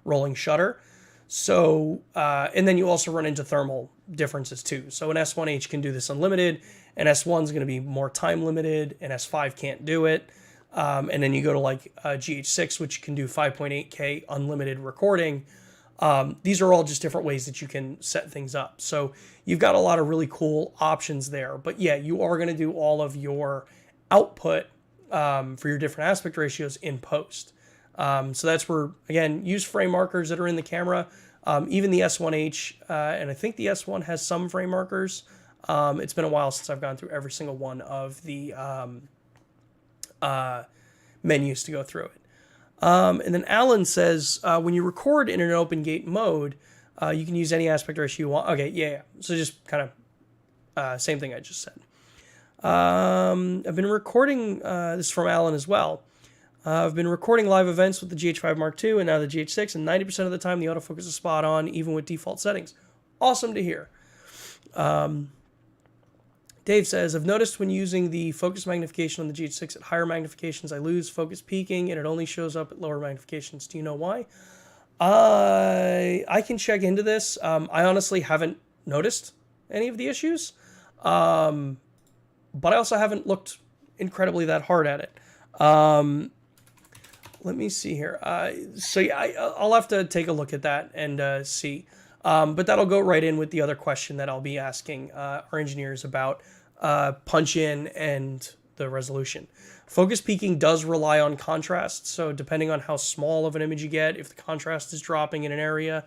rolling shutter. So, and then you also run into thermal differences too. So an S1H can do this unlimited, an S1 is going to be more time limited, an S5 can't do it. And then you go to like GH6, which can do 5.8K unlimited recording. These are all just different ways that you can set things up. So you've got a lot of really cool options there. But yeah, you are going to do all of your output for your different aspect ratios in post. So that's where, again, use frame markers that are in the camera. Even the S1H, and I think the S1 has some frame markers. It's been a while since I've gone through every single one of the menus to go through it. And then Alan says, when you record in an open gate mode, you can use any aspect ratio you want. Okay, yeah. So just kind of same thing I just said. I've been recording, this is from Alan as well. I've been recording live events with the GH5 Mark II and now the GH6, and 90% of the time the autofocus is spot on, even with default settings. Awesome to hear. Dave says, I've noticed when using the focus magnification on the GH6 at higher magnifications, I lose focus peaking and it only shows up at lower magnifications. Do you know why? I can check into this. I honestly haven't noticed any of the issues, but I also haven't looked incredibly that hard at it. Let me see here. So yeah, I'll have to take a look at that and see. But that'll go right in with the other question that I'll be asking our engineers about punch in and the resolution. Focus peaking does rely on contrast, so depending on how small of an image you get, if the contrast is dropping in an area,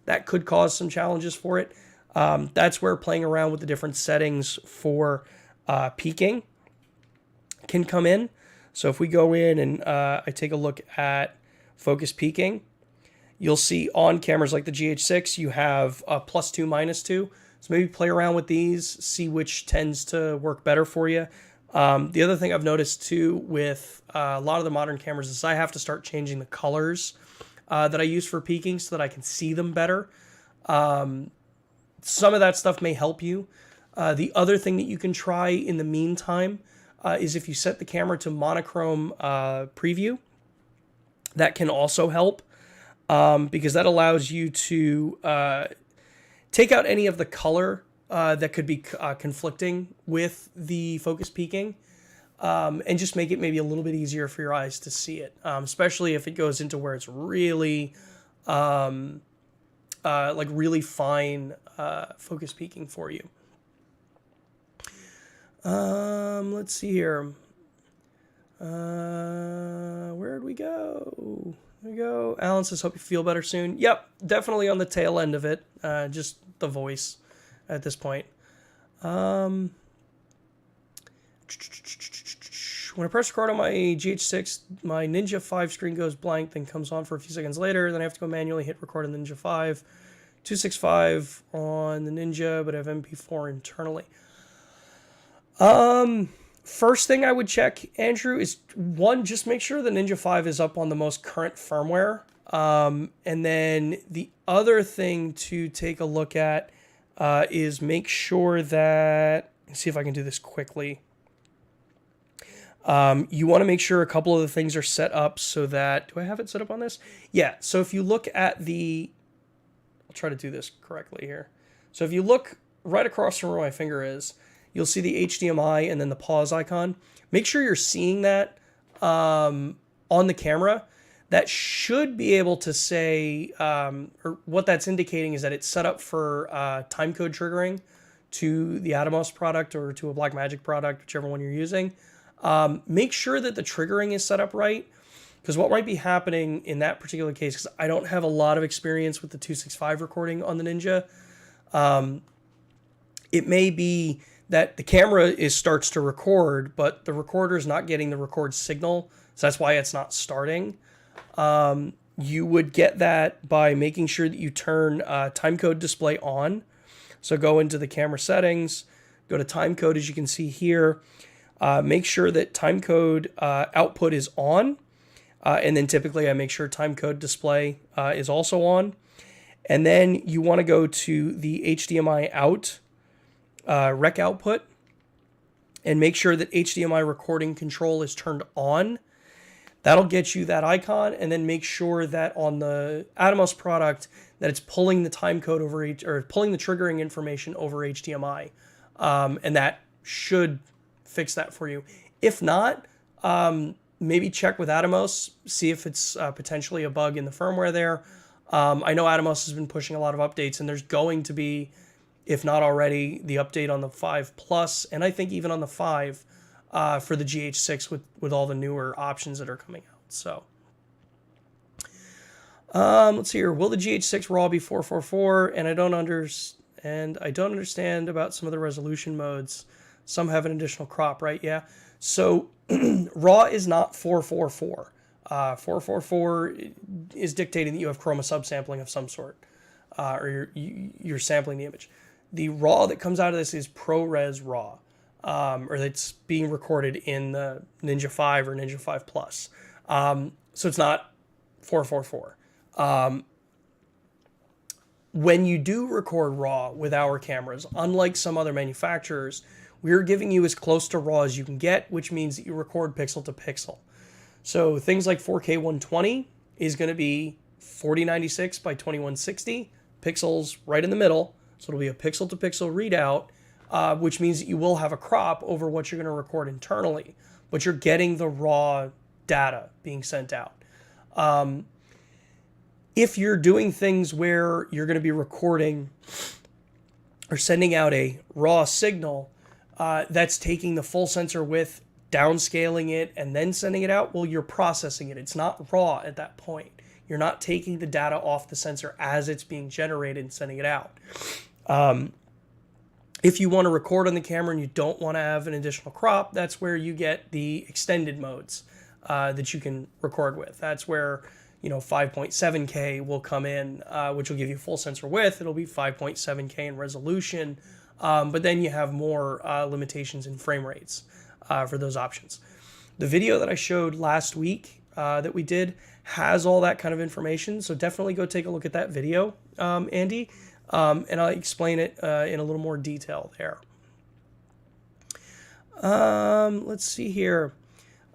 that could cause some challenges for it. That's where playing around with the different settings for peaking can come in. So if we go in and I take a look at focus peaking, you'll see on cameras like the GH6, you have +2, -2. So maybe play around with these, see which tends to work better for you. The other thing I've noticed too with a lot of the modern cameras is I have to start changing the colors that I use for peaking so that I can see them better. Some of that stuff may help you. The other thing that you can try in the meantime is if you set the camera to monochrome preview, that can also help because that allows you to take out any of the color that could be conflicting with the focus peaking, and just make it maybe a little bit easier for your eyes to see it, especially if it goes into where it's really like really fine focus peaking for you. Let's see here. Where'd we go? There we go. Alan says, hope you feel better soon. Yep, definitely on the tail end of it. Just the voice at this point. When I press record on my GH6, my Ninja 5 screen goes blank, then comes on for a few seconds later. Then I have to go manually hit record on the Ninja 5. 265 on the Ninja, but I have MP4 internally. First thing I would check, Andrew, is one, just make sure the Ninja 5 is up on the most current firmware. And then the other thing to take a look at is make sure that, let's see if I can do this quickly. You want to make sure a couple of the things are set up so that, do I have it set up on this? Yeah, so if you look at the, I'll try to do this correctly here. So if you look right across from where my finger is, you'll see the HDMI and then the pause icon. Make sure you're seeing that on the camera. That should be able to say, or what that's indicating is that it's set up for timecode triggering to the Atomos product or to a Blackmagic product, whichever one you're using. Make sure that the triggering is set up right, because what might be happening in that particular case, because I don't have a lot of experience with the 265 recording on the Ninja, it may be that the camera starts to record, but the recorder is not getting the record signal, so that's why it's not starting. You would get that by making sure that you turn timecode display on. So go into the camera settings, go to timecode as you can see here. Make sure that timecode output is on, and then typically I make sure timecode display is also on. And then you want to go to the HDMI out rec output and make sure that HDMI recording control is turned on. That'll get you that icon, and then make sure that on the Atomos product that it's pulling the timecode over or pulling the triggering information over HDMI, and that should fix that for you. If not, maybe check with Atomos, see if it's potentially a bug in the firmware there. I know Atomos has been pushing a lot of updates, and there's going to be, if not already, the update on the 5 Plus, and I think even on the 5 for the GH6 with all the newer options that are coming out. So let's see here. Will the GH6 RAW be 444? And I don't understand about some of the resolution modes. Some have an additional crop, right? Yeah. So RAW is not 444. 444 is dictating that you have chroma subsampling of some sort, or you're sampling the image. The RAW that comes out of this is ProRes RAW. or that's being recorded in the Ninja 5 or Ninja 5 Plus. So it's not 444. When you do record RAW with our cameras, unlike some other manufacturers, we're giving you as close to RAW as you can get, which means that you record pixel to pixel. So things like 4K 120 is going to be 4096 by 2160, pixels right in the middle. So it'll be a pixel to pixel readout, which means that you will have a crop over what you're going to record internally, but you're getting the raw data being sent out. If you're doing things where you're going to be recording or sending out a raw signal that's taking the full sensor width, downscaling it, and then sending it out, well, you're processing it. It's not raw at that point. You're not taking the data off the sensor as it's being generated and sending it out. If you want to record on the camera and you don't want to have an additional crop, that's where you get the extended modes that you can record with. That's where 5.7K will come in, which will give you full sensor width. It'll be 5.7K in resolution, but then you have more limitations in frame rates for those options. The video that I showed last week that we did has all that kind of information, so definitely go take a look at that video, Andy, and I'll explain it in a little more detail there. Let's see here.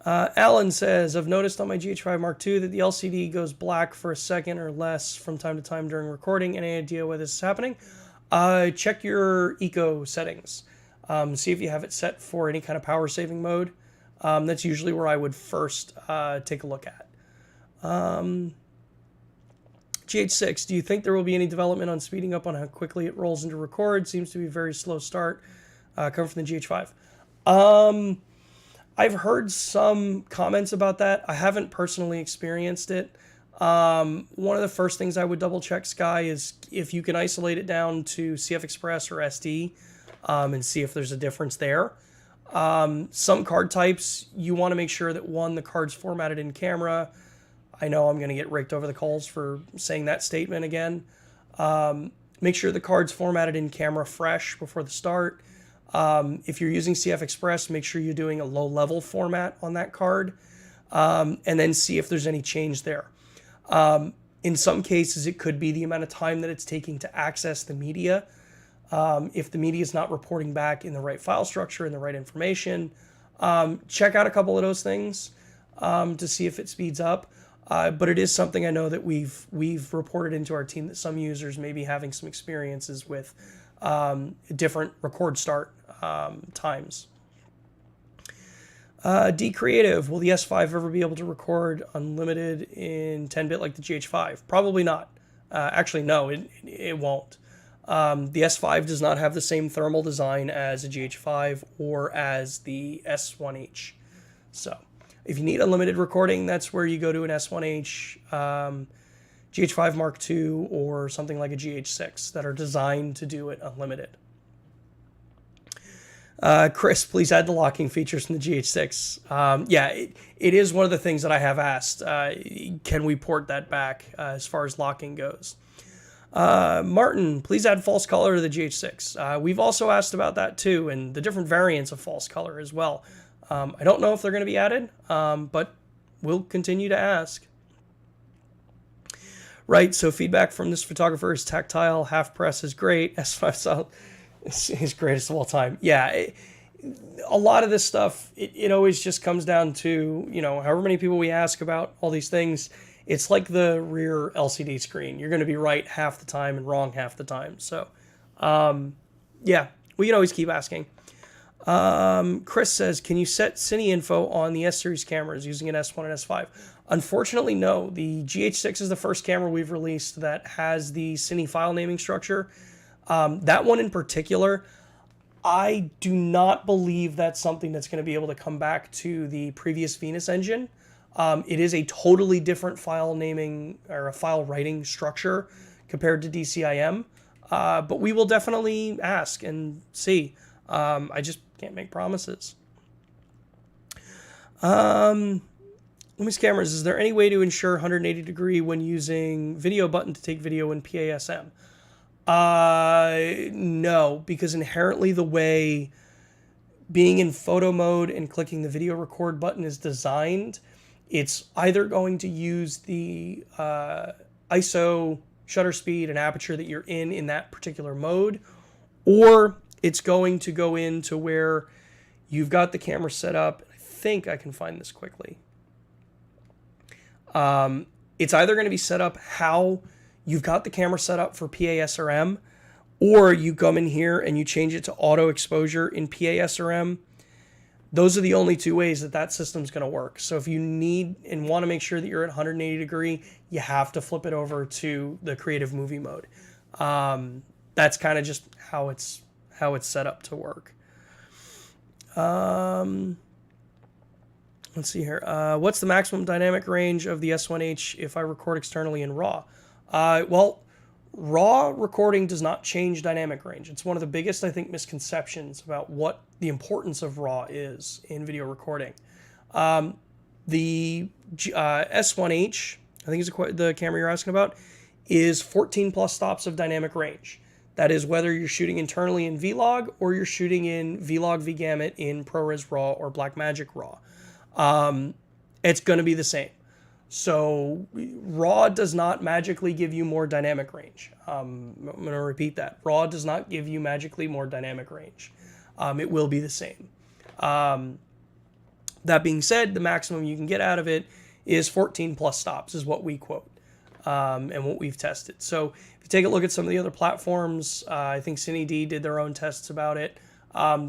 Alan says, I've noticed on my GH5 Mark II that the LCD goes black for a second or less from time to time during recording. Any idea why this is happening? Check your eco settings. See if you have it set for any kind of power saving mode. That's usually where I would first take a look at. GH6, do you think there will be any development on speeding up on how quickly it rolls into record? Seems to be a very slow start. Coming from the GH5. I've heard some comments about that. I haven't personally experienced it. One of the first things I would double check, Sky, is if you can isolate it down to CF Express or SD and see if there's a difference there. Some card types, you want to make sure that, one, the card's formatted in camera. I know I'm going to get raked over the coals for saying that statement again. Make sure the card's formatted in camera fresh before the start. If you're using CF Express, make sure you're doing a low-level format on that card, and then see if there's any change there. In some cases, it could be the amount of time that it's taking to access the media. If the media is not reporting back in the right file structure and the right information, check out a couple of those things to see if it speeds up. But it is something I know that we've reported into our team that some users may be having some experiences with different record start times. D Creative, will the S5 ever be able to record unlimited in 10-bit like the GH5? Probably not. Actually, no, it won't. The S5 does not have the same thermal design as a GH5 or as the S1H. So if you need unlimited recording, that's where you go to an S1H, GH5 Mark II, or something like a GH6 that are designed to do it unlimited. Chris, please add the locking features from the GH6. Yeah, it is one of the things that I have asked. Can we port that back as far as locking goes? Martin, please add false color to the GH6. We've also asked about that too, and the different variants of false color as well. I don't know if they're going to be added, but we'll continue to ask. Right, so feedback from this photographer is tactile, half press is great, S5 style is greatest of all time. Yeah, a lot of this stuff, it always just comes down to, however many people we ask about all these things, it's like the rear LCD screen. You're going to be right half the time and wrong half the time. So, yeah, we can always keep asking. Chris says, can you set Cine info on the S-Series cameras using an S1 and S5? Unfortunately, no. The GH6 is the first camera we've released that has the Cine file naming structure. That one in particular, I do not believe that's something that's going to be able to come back to the previous Venus engine. It is a totally different file naming or a file writing structure compared to DCIM. But we will definitely ask and see. I just can't make promises. LUMIX cameras, is there any way to ensure 180 degree when using video button to take video in PASM? No, because inherently the way being in photo mode and clicking the video record button is designed, it's either going to use the ISO, shutter speed, and aperture that you're in that particular mode, or it's going to go into where you've got the camera set up. I think I can find this quickly. It's either going to be set up how you've got the camera set up for PASRM, or you come in here and you change it to auto exposure in PASRM. Those are the only two ways that system's going to work. So if you need and want to make sure that you're at 180 degree, you have to flip it over to the creative movie mode. That's kind of just how it's set up to work. Let's see here. What's the maximum dynamic range of the S1H if I record externally in RAW? Well, RAW recording does not change dynamic range. It's one of the biggest, I think, misconceptions about what the importance of RAW is in video recording. The S1H, I think is the camera you're asking about, is 14 plus stops of dynamic range. That is whether you're shooting internally in Vlog or you're shooting in Vlog vGamut in ProRes RAW or Blackmagic RAW. It's going to be the same. So RAW does not magically give you more dynamic range. I'm going to repeat that. RAW does not give you magically more dynamic range. It will be the same. That being said, the maximum you can get out of it is 14 plus stops is what we quote and what we've tested. So if you take a look at some of the other platforms, I think CineD did their own tests about it.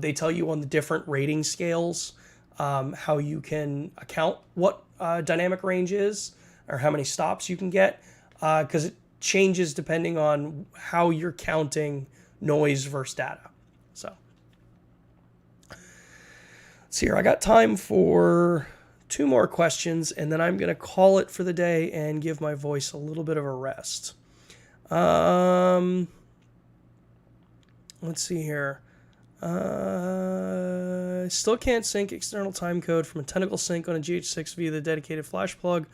They tell you on the different rating scales how you can account what dynamic range is or how many stops you can get, because it changes depending on how you're counting noise versus data. So let's see here. I got time for 2 more questions, and then I'm going to call it for the day and give my voice a little bit of a rest. Let's see here. Still can't sync external timecode from a tentacle sync on a GH6 via the dedicated flash plug.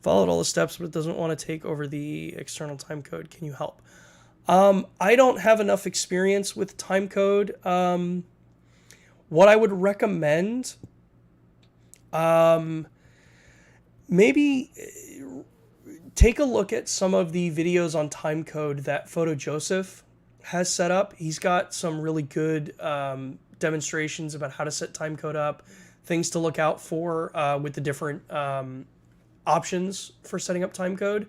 Followed all the steps, but it doesn't want to take over the external timecode. Can you help? I don't have enough experience with timecode. What I would recommend, maybe take a look at some of the videos on timecode that Photo Joseph has set up. He's got some really good demonstrations about how to set timecode up, things to look out for with the different options for setting up timecode.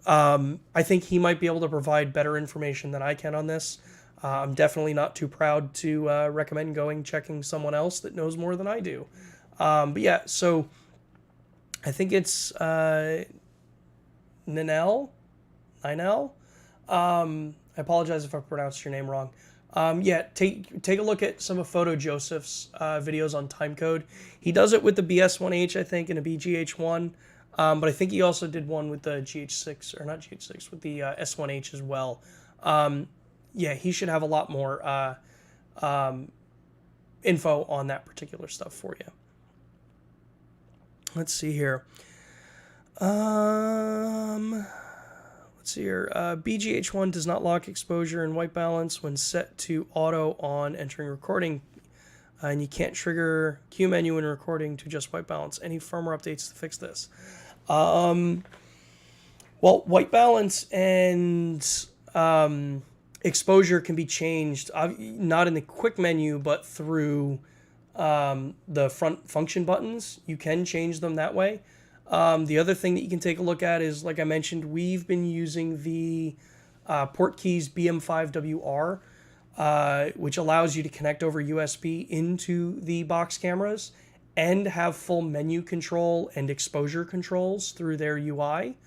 I think he might be able to provide better information than I can on this. I'm definitely not too proud to recommend checking someone else that knows more than I do. But yeah, so I think it's Ninel. I apologize if I pronounced your name wrong. Yeah, take a look at some of Photo Joseph's videos on timecode. He does it with the BS1H, I think, and a BGH1. But I think he also did one with the GH6, or not GH6, with the S1H as well. Yeah, he should have a lot more info on that particular stuff for you. Let's see here. BGH1 does not lock exposure and white balance when set to auto on entering recording, and you can't trigger Q menu in recording to just white balance. Any firmware updates to fix this? Well, white balance and exposure can be changed, not in the quick menu, but through the front function buttons. You can change them that way. The other thing that you can take a look at is, like I mentioned, we've been using the Portkeys BM5WR, which allows you to connect over USB into the box cameras and have full menu control and exposure controls through their UI.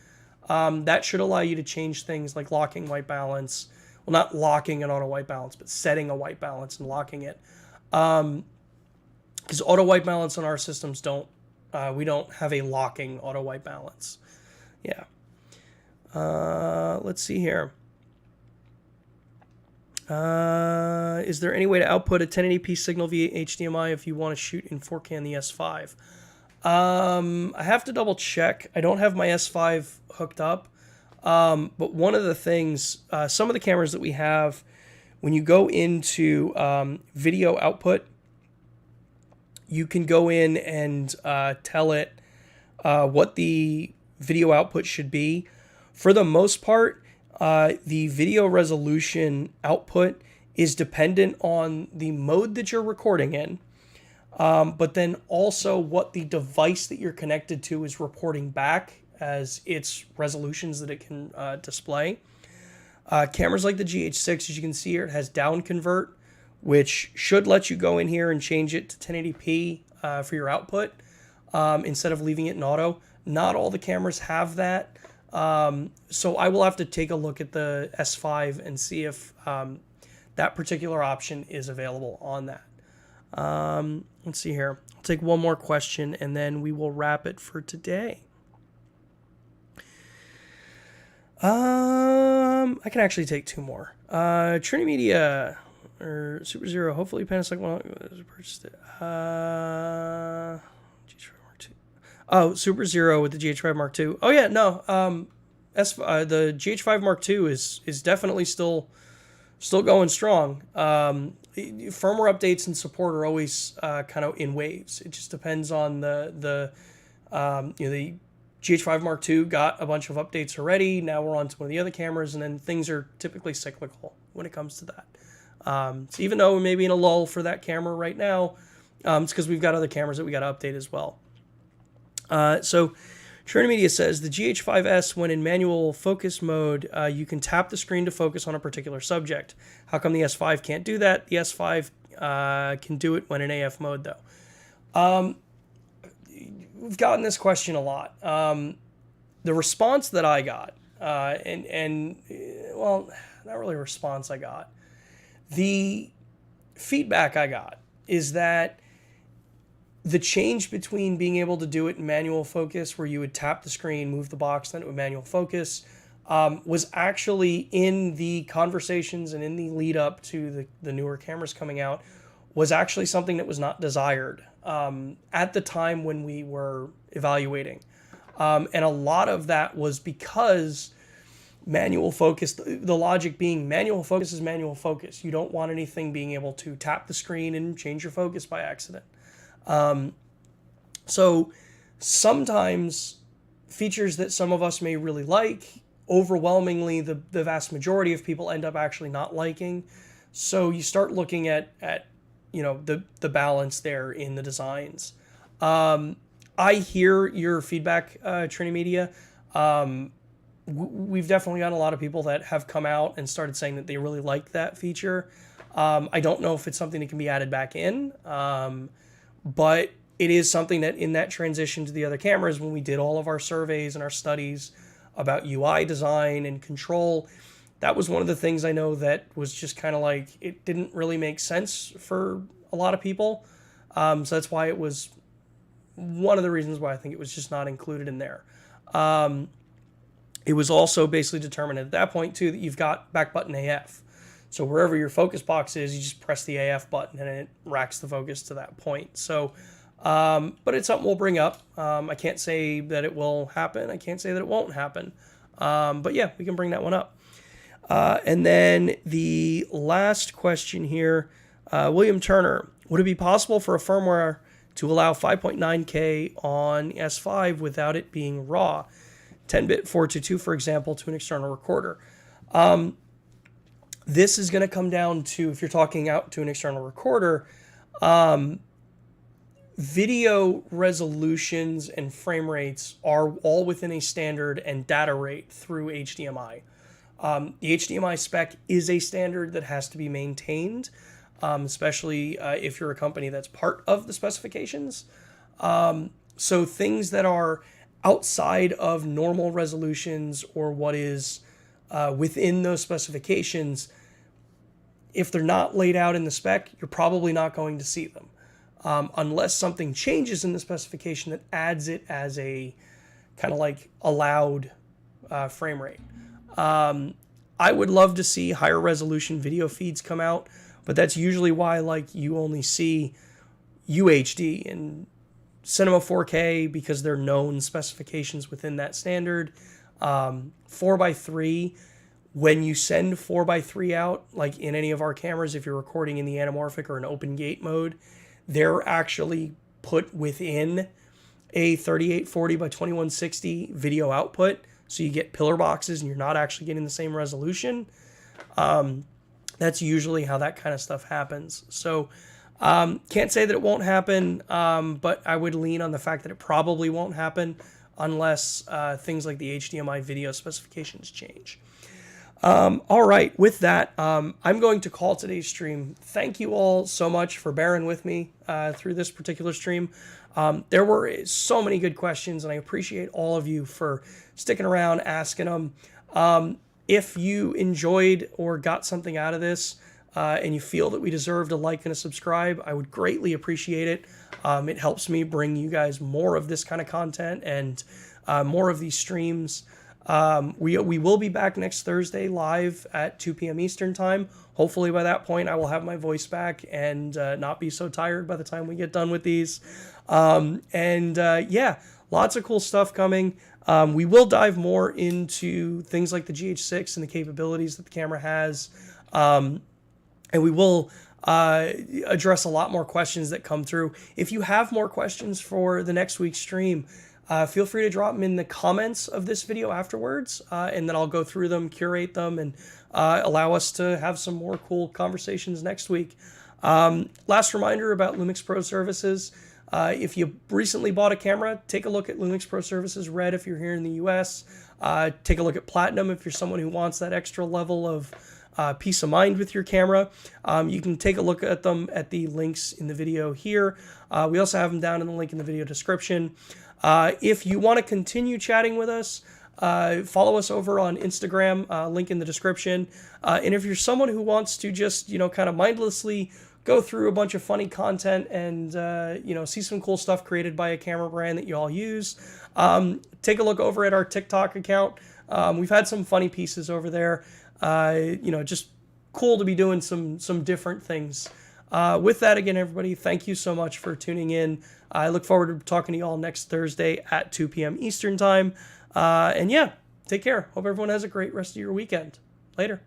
That should allow you to change things like locking white balance. Well, not locking an auto white balance, but setting a white balance and locking it. Because auto white balance on our systems we don't have a locking auto white balance. Yeah. Let's see here. Is there any way to output a 1080p signal via HDMI if you want to shoot in 4K on the S5? I have to double check. I don't have my S5 hooked up. But one of the things, some of the cameras that we have, when you go into video output, you can go in and tell it what the video output should be. For the most part, the video resolution output is dependent on the mode that you're recording in, but then also what the device that you're connected to is reporting back as its resolutions that it can display. Cameras like the GH6, as you can see here, it has down convert, which should let you go in here and change it to 1080p for your output instead of leaving it in auto. Not all the cameras have that. So I will have to take a look at the S5 and see if that particular option is available on that. Let's see here. I'll take one more question and then we will wrap it for today. I can actually take two more. Trinity Media or Super Zero. Hopefully Panasonic will purchase it. GH5 Mark II. Oh, Super Zero with the GH5 Mark II. Oh yeah, no. The GH5 Mark II is definitely still going strong. Firmware updates and support are always kind of in waves. It just depends on the GH5 Mark II got a bunch of updates already. Now we're on to one of the other cameras, and then things are typically cyclical when it comes to that. So even though we may be in a lull for that camera right now, it's because we've got other cameras that we got to update as well. So Trinity Media says the GH5S, when in manual focus mode, you can tap the screen to focus on a particular subject. How come the S5 can't do that? The S5 can do it when in AF mode, though. We've gotten this question a lot. The response that I got, well, not really a response I got. The feedback I got is that the change between being able to do it in manual focus, where you would tap the screen, move the box, then it would manual focus, was actually in the conversations and in the lead up to the newer cameras coming out, was actually something that was not desired at the time when we were evaluating. And a lot of that was because manual focus, the logic being manual focus is manual focus. You don't want anything being able to tap the screen and change your focus by accident. So sometimes features that some of us may really like, overwhelmingly the vast majority of people end up actually not liking. So you start looking at the balance there in the designs. I hear your feedback, Trinity Media. We've definitely got a lot of people that have come out and started saying that they really like that feature. I don't know if it's something that can be added back in, but it is something that in that transition to the other cameras, when we did all of our surveys and our studies about UI design and control, that was one of the things I know that was just kind of like, it didn't really make sense for a lot of people. So that's why it was one of the reasons why I think it was just not included in there. It was also basically determined at that point too that you've got back button AF. So wherever your focus box is, you just press the AF button and it racks the focus to that point. So, but it's something we'll bring up. I can't say that it will happen. I can't say that it won't happen. But yeah, we can bring that one up. And then the last question here, William Turner, would it be possible for a firmware to allow 5.9K on S5 without it being raw? 10-bit 422, for example, to an external recorder. This is going to come down to, if you're talking out to an external recorder, video resolutions and frame rates are all within a standard and data rate through HDMI. The HDMI spec is a standard that has to be maintained, especially if you're a company that's part of the specifications. So things that are outside of normal resolutions or what is within those specifications, if they're not laid out in the spec, you're probably not going to see them. Unless something changes in the specification that adds it as a kind of like allowed frame rate. I would love to see higher resolution video feeds come out, but that's usually why like you only see UHD and Cinema 4K because they're known specifications within that standard. 4x3, when you send 4x3 out, like in any of our cameras, if you're recording in the anamorphic or an open gate mode, they're actually put within a 3840 by 2160 video output. So you get pillar boxes and you're not actually getting the same resolution. That's usually how that kind of stuff happens. So can't say that it won't happen, but I would lean on the fact that it probably won't happen unless things like the HDMI video specifications change. All right, with that, I'm going to call today's stream. Thank you all so much for bearing with me through this particular stream. There were so many good questions, and I appreciate all of you for sticking around, asking them. If you enjoyed or got something out of this, and you feel that we deserved a like and a subscribe, I would greatly appreciate it. It helps me bring you guys more of this kind of content and more of these streams. We will be back next Thursday live at 2 p.m. Eastern time. Hopefully by that point I will have my voice back and not be so tired by the time we get done with these. Yeah, lots of cool stuff coming. We will dive more into things like the GH6 and the capabilities that the camera has. And we will address a lot more questions that come through. If you have more questions for the next week's stream, feel free to drop them in the comments of this video afterwards, and then I'll go through them, curate them, and allow us to have some more cool conversations next week. Last reminder about LUMIX Pro Services. If you recently bought a camera, take a look at LUMIX Pro Services Red if you're here in the US. Take a look at Platinum if you're someone who wants that extra level of peace of mind with your camera. You can take a look at them at the links in the video here. We also have them down in the link in the video description. If you want to continue chatting with us, follow us over on Instagram, link in the description. And if you're someone who wants to just, kind of mindlessly go through a bunch of funny content and, see some cool stuff created by a camera brand that you all use, take a look over at our TikTok account. We've had some funny pieces over there. Just cool to be doing some different things. With that, again, everybody, thank you so much for tuning in. I look forward to talking to you all next Thursday at 2 p.m. Eastern time. And yeah, take care. Hope everyone has a great rest of your weekend. Later.